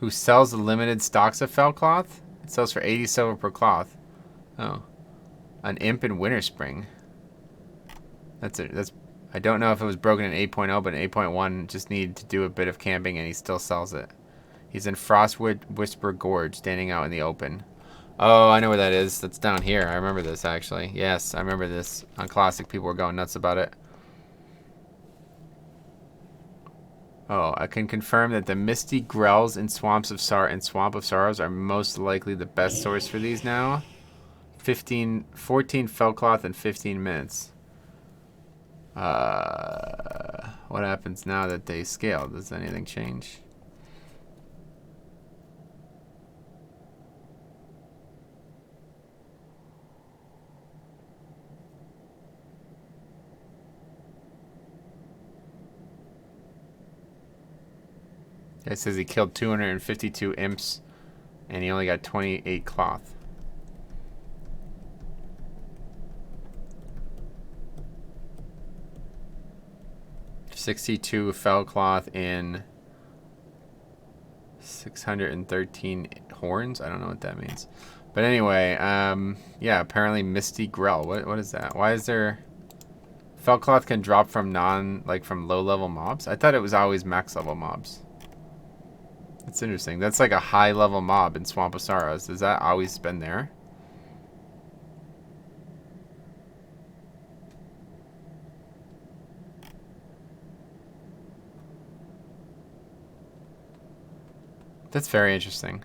Who sells the limited stocks of fell cloth? It sells for 80 silver per cloth. Oh. An imp in Winter Spring. That's it. I don't know if it was broken in 8.0, but in 8.1 just needed to do a bit of camping and he still sells it. He's in Frostwood Whisper Gorge, standing out in the open. Oh, I know where that is. That's down here. I remember this, actually. Yes, I remember this. On Classic, people were going nuts about it. Oh, I can confirm that the Misty Grells in Swamp of Sorrows are most likely the best source for these now. 14 Fellcloth in 15 minutes. What happens now that they scale? Does anything change? It says he killed 252 imps and he only got 28 cloth. $62 fell cloth in 613 horns. I don't know what that means. But anyway, yeah, apparently Misty Grell. What is that? Why is there... Fell cloth can drop from from low level mobs? I thought it was always max level mobs. That's interesting. That's like a high level mob in Swamp of Sorrows. Has that always been there? That's very interesting.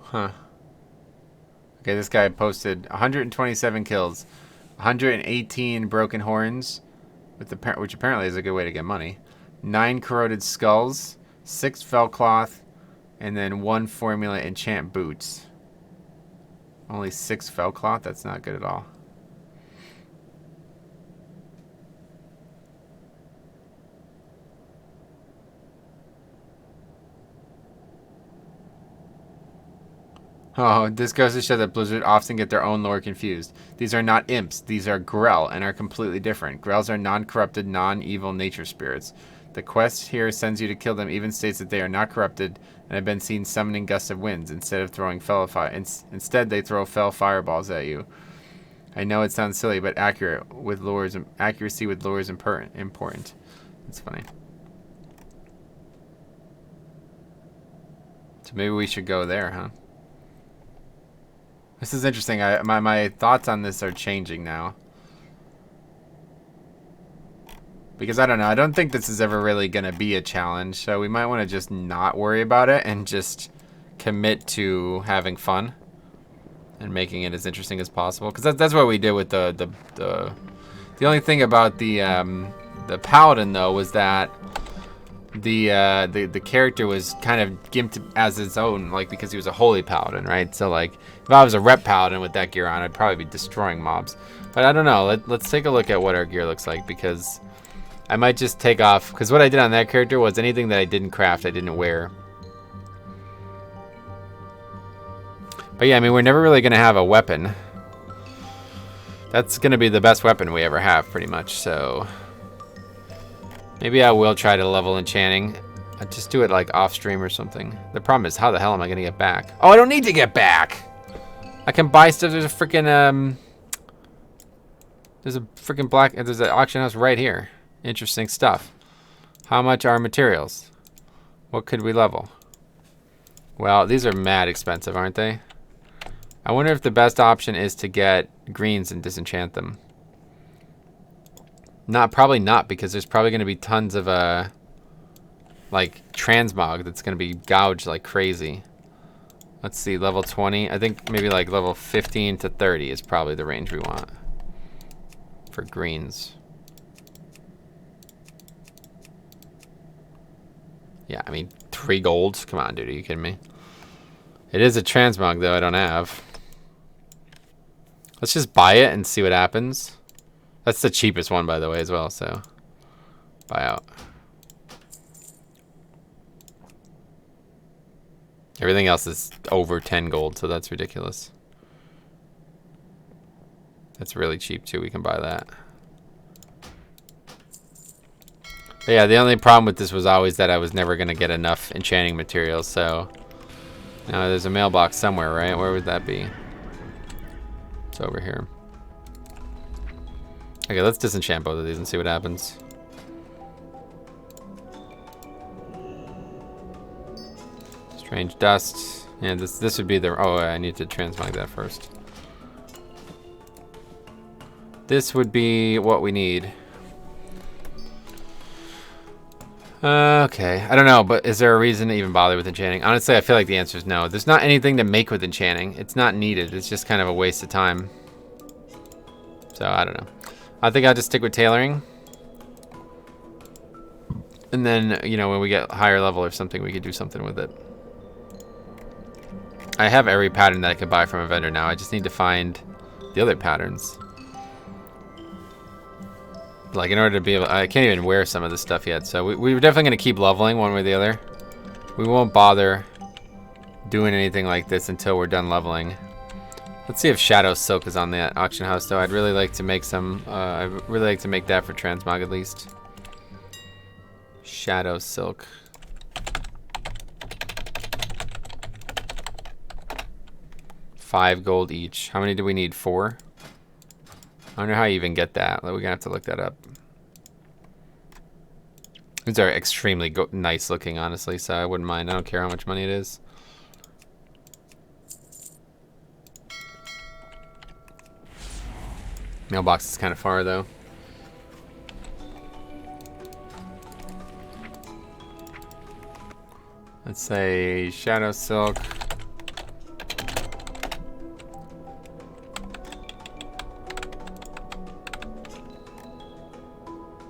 Huh. Okay, this guy posted 127 kills, 118 broken horns, which apparently is a good way to get money, 9 corroded skulls, 6 fell cloth, and then 1 formula enchant boots. Only 6 fell cloth? That's not good at all. Oh, this goes to show that Blizzard often get their own lore confused. These are not imps, these are Grell, and are completely different. Grells are non-corrupted, non-evil nature spirits. The quest here sends you to kill them even states that they are not corrupted and have been seen summoning gusts of winds instead of throwing instead they throw fell fireballs at you. I know it sounds silly, but accuracy with lore is important. It's funny. So maybe we should go there, huh? This is interesting. My thoughts on this are changing now. Because I don't know. I don't think this is ever really going to be a challenge. So we might want to just not worry about it and just commit to having fun and making it as interesting as possible. Because that's what we did with the only thing about the paladin though was that the character was kind of gimped as his own, like, because he was a holy paladin, right? So like if I was a rep paladin with that gear on, I'd probably be destroying mobs. But I don't know. Let's take a look at what our gear looks like, because I might just take off, because what I did on that character was anything that I didn't craft I didn't wear. But yeah, I mean, we're never really gonna have a weapon. That's gonna be the best weapon we ever have, pretty much. So maybe I will try to level enchanting. I'll just do it like off stream or something. The problem is, how the hell am I gonna get back? Oh, I don't need to get back. I can buy stuff. There's a freaking there's an auction house right here. Interesting stuff. How much are materials? What could we level? Well, these are mad expensive, aren't they? I wonder if the best option is to get greens and disenchant them. Probably not, because there's probably going to be tons of like transmog that's going to be gouged like crazy. Let's see, level 20. I think maybe like level 15 to 30 is probably the range we want for greens. Yeah, I mean, 3 golds. Come on, dude, are you kidding me? It is a transmog though I don't have. Let's just buy it and see what happens. That's the cheapest one, by the way, as well, so buy out. Everything else is over 10 gold, so that's ridiculous. That's really cheap, too. We can buy that. But yeah, the only problem with this was always that I was never going to get enough enchanting materials, so... Now, there's a mailbox somewhere, right? Where would that be? It's over here. Okay, let's disenchant both of these and see what happens. Strange dust. Yeah, this would be the... Oh, I need to transmog that first. This would be what we need. Okay, I don't know, but is there a reason to even bother with enchanting? Honestly, I feel like the answer is no. There's not anything to make with enchanting. It's not needed. It's just kind of a waste of time. So, I don't know. I think I'll just stick with tailoring. And then, you know, when we get higher level or something, we could do something with it. I have every pattern that I could buy from a vendor now. I just need to find the other patterns. Like, in order to be able... I can't even wear some of this stuff yet. So we're definitely going to keep leveling one way or the other. We won't bother doing anything like this until we're done leveling. Let's see if Shadow Silk is on the auction house, though. I'd really like to make some... I'd really like to make that for transmog, at least. Shadow Silk. $5 gold each. How many do we need? 4? I wonder how you even get that. We're gonna have to look that up. These are extremely nice looking, honestly, so I wouldn't mind. I don't care how much money it is. Mailbox is kind of far, though. Let's say Shadow Silk.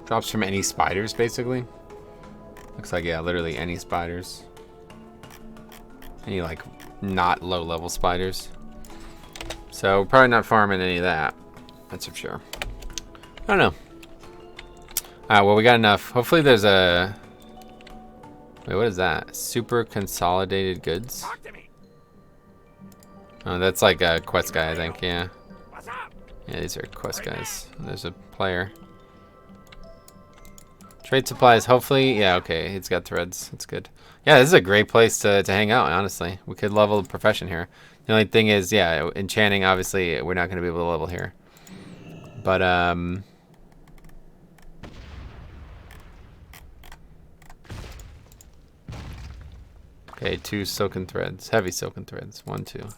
Drops from any spiders, basically. Looks like, yeah, literally any spiders. Any, like, not low-level spiders. So, we're probably not farming any of that. That's for sure. I don't know. Alright, well, we got enough. Hopefully there's a... Wait, what is that? Super Consolidated Goods? Oh, that's like a quest guy, I think, yeah. Yeah, these are quest guys. There's a player. Trade supplies, hopefully. Yeah, okay, it's got threads. That's good. Yeah, this is a great place to hang out, honestly. We could level the profession here. The only thing is, yeah, enchanting, obviously, we're not going to be able to level here. But, okay, 2 silken threads. Heavy silken threads. 1, 2.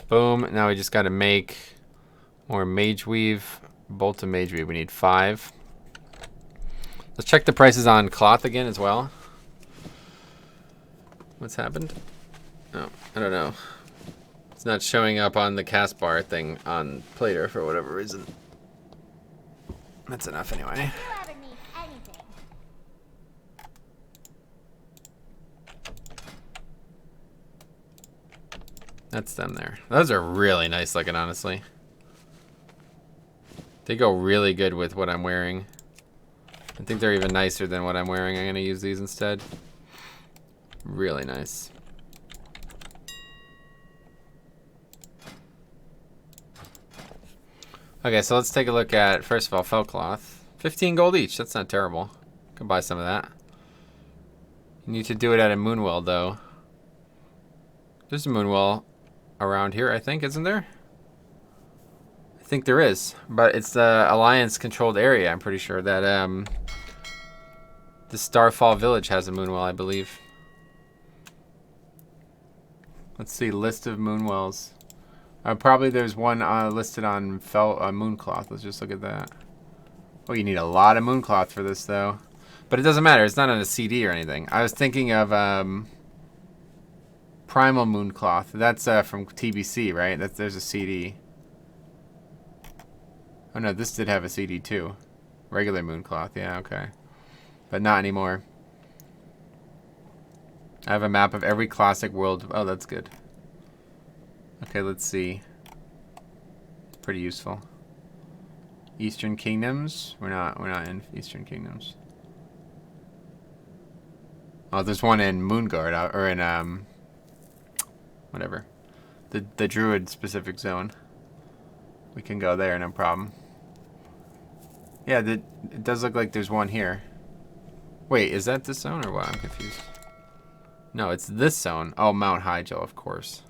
Boom. Now we just got to make more mage weave. Bolt of mage weave. We need 5. Let's check the prices on cloth again as well. What's happened? Oh, I don't know. It's not showing up on the cast bar thing on Plater for whatever reason. That's enough anyway. If you ever need anything. That's them there. Those are really nice looking, honestly. They go really good with what I'm wearing. I think they're even nicer than what I'm wearing. I'm going to use these instead. Really nice. Okay, so let's take a look at, first of all, felt cloth. 15 gold each. That's not terrible. Can buy some of that. You need to do it at a moonwell, though. There's a moonwell around here, I think, isn't there? I think there is, but it's the Alliance-controlled area, I'm pretty sure, that, the Starfall Village has a moonwell, I believe. Let's see, list of moonwells. Probably there's one listed on mooncloth. Let's just look at that. Oh, you need a lot of mooncloth for this, though. But it doesn't matter. It's not on a CD or anything. I was thinking of Primal Mooncloth. That's from TBC, right? There's a CD. Oh, no, this did have a CD, too. Regular mooncloth. Yeah, okay. But not anymore. I have a map of every classic world. Oh, that's good. Okay, let's see. Pretty useful. Eastern Kingdoms. We're not in Eastern Kingdoms. Oh, there's one in Moongard or in whatever. The Druid specific zone. We can go there, no problem. Yeah, it does look like there's one here. Wait, is that this zone or what? I'm confused. No, it's this zone. Oh, Mount Hyjal, of course.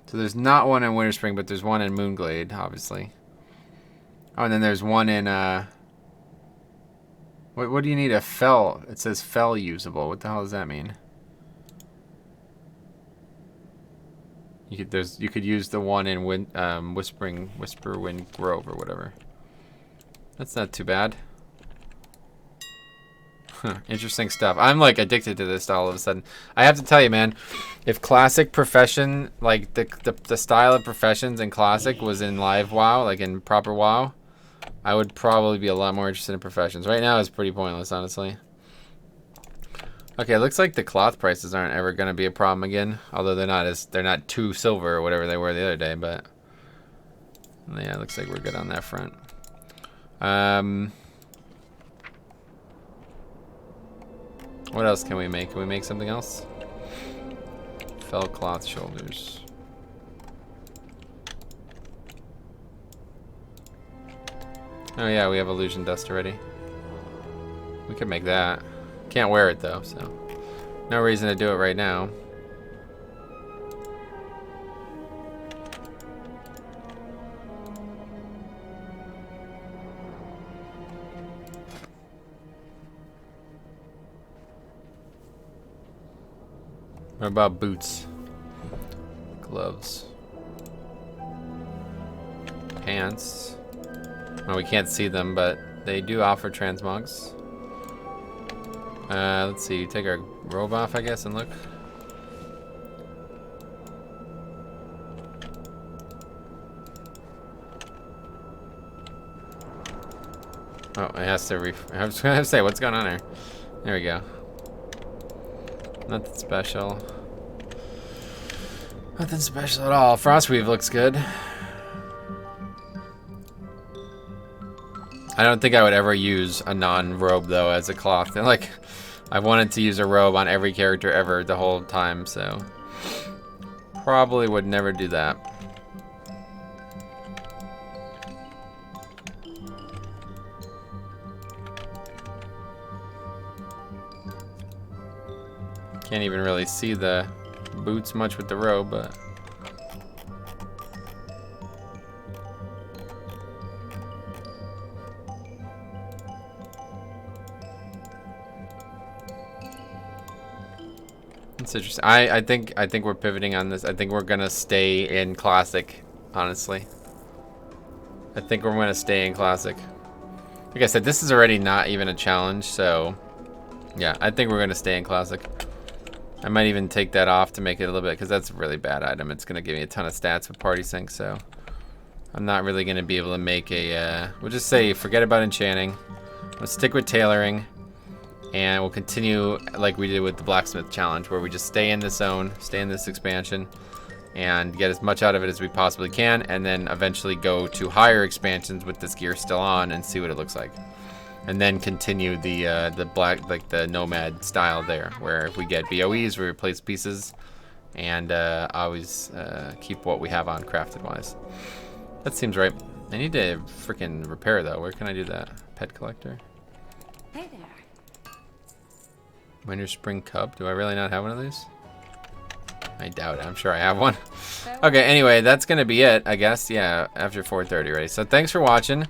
So there's not one in Winter Spring, but there's one in Moonglade, obviously. Oh, and then there's one in, what do you need a fell? It says fell usable. What the hell does that mean? You could use the one in Whisperwind Grove or whatever. That's not too bad. Interesting stuff. I'm like addicted to this all of a sudden. I have to tell you, man, if classic profession, like the style of professions in classic was in live WoW, like in proper WoW, I would probably be a lot more interested in professions. Right now it's pretty pointless, honestly. Okay, it looks like the cloth prices aren't ever going to be a problem again, although they're not 2 silver or whatever they were the other day, but yeah, it looks like we're good on that front. What else can we make? Can we make something else? Fell cloth shoulders. Oh yeah, we have illusion dust already. We could make that. Can't wear it though, so no reason to do it right now. What about boots? Gloves. Pants. Well, we can't see them, but they do offer transmogs. Let's see, take our robe off, I guess, and look. Oh, it has to I was gonna say, what's going on there? There we go. Nothing special. Nothing special at all. Frostweave looks good. I don't think I would ever use a non-robe though as a cloth. Like, I've wanted to use a robe on every character ever the whole time, so probably would never do that. Can't even really see the boots much with the robe, but it's interesting. I think we're pivoting on this. I think we're gonna stay in classic, honestly. I think we're gonna stay in classic. Like I said, this is already not even a challenge, so yeah, I think we're gonna stay in classic. I might even take that off to make it a little bit, because that's a really bad item. It's gonna give me a ton of stats with party sync, so I'm not really gonna be able to make a, we'll just say forget about enchanting. We'll stick with tailoring, and we'll continue like we did with the blacksmith challenge, where we just stay in this zone, stay in this expansion, and get as much out of it as we possibly can, and then eventually go to higher expansions with this gear still on and see what it looks like. And then continue the Nomad style there, where if we get BOEs, we replace pieces, and always keep what we have on crafted wise. That seems right. I need to freaking repair though. Where can I do that? Pet collector. Hey there. Winter Spring Cub. Do I really not have one of these? I doubt it. I'm sure I have one. Okay, anyway, that's gonna be it, I guess. Yeah, after 4:30 already. So thanks for watching.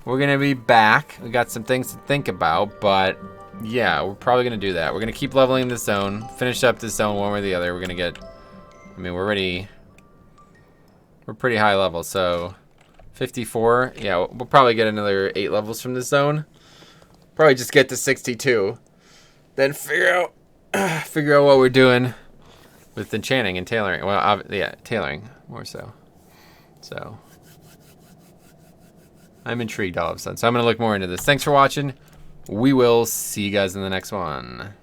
We're gonna be back. We got some things to think about, but yeah, we're probably gonna do that. We're gonna keep leveling this zone, finish up this zone one way or the other. We're gonna get, I mean, we're pretty high level, so 54. Yeah, we'll probably get another 8 levels from this zone. Probably just get to 62. Then figure out what we're doing with enchanting and tailoring. Well, yeah, tailoring more so. So I'm intrigued all of a sudden. So I'm going to look more into this. Thanks for watching. We will see you guys in the next one.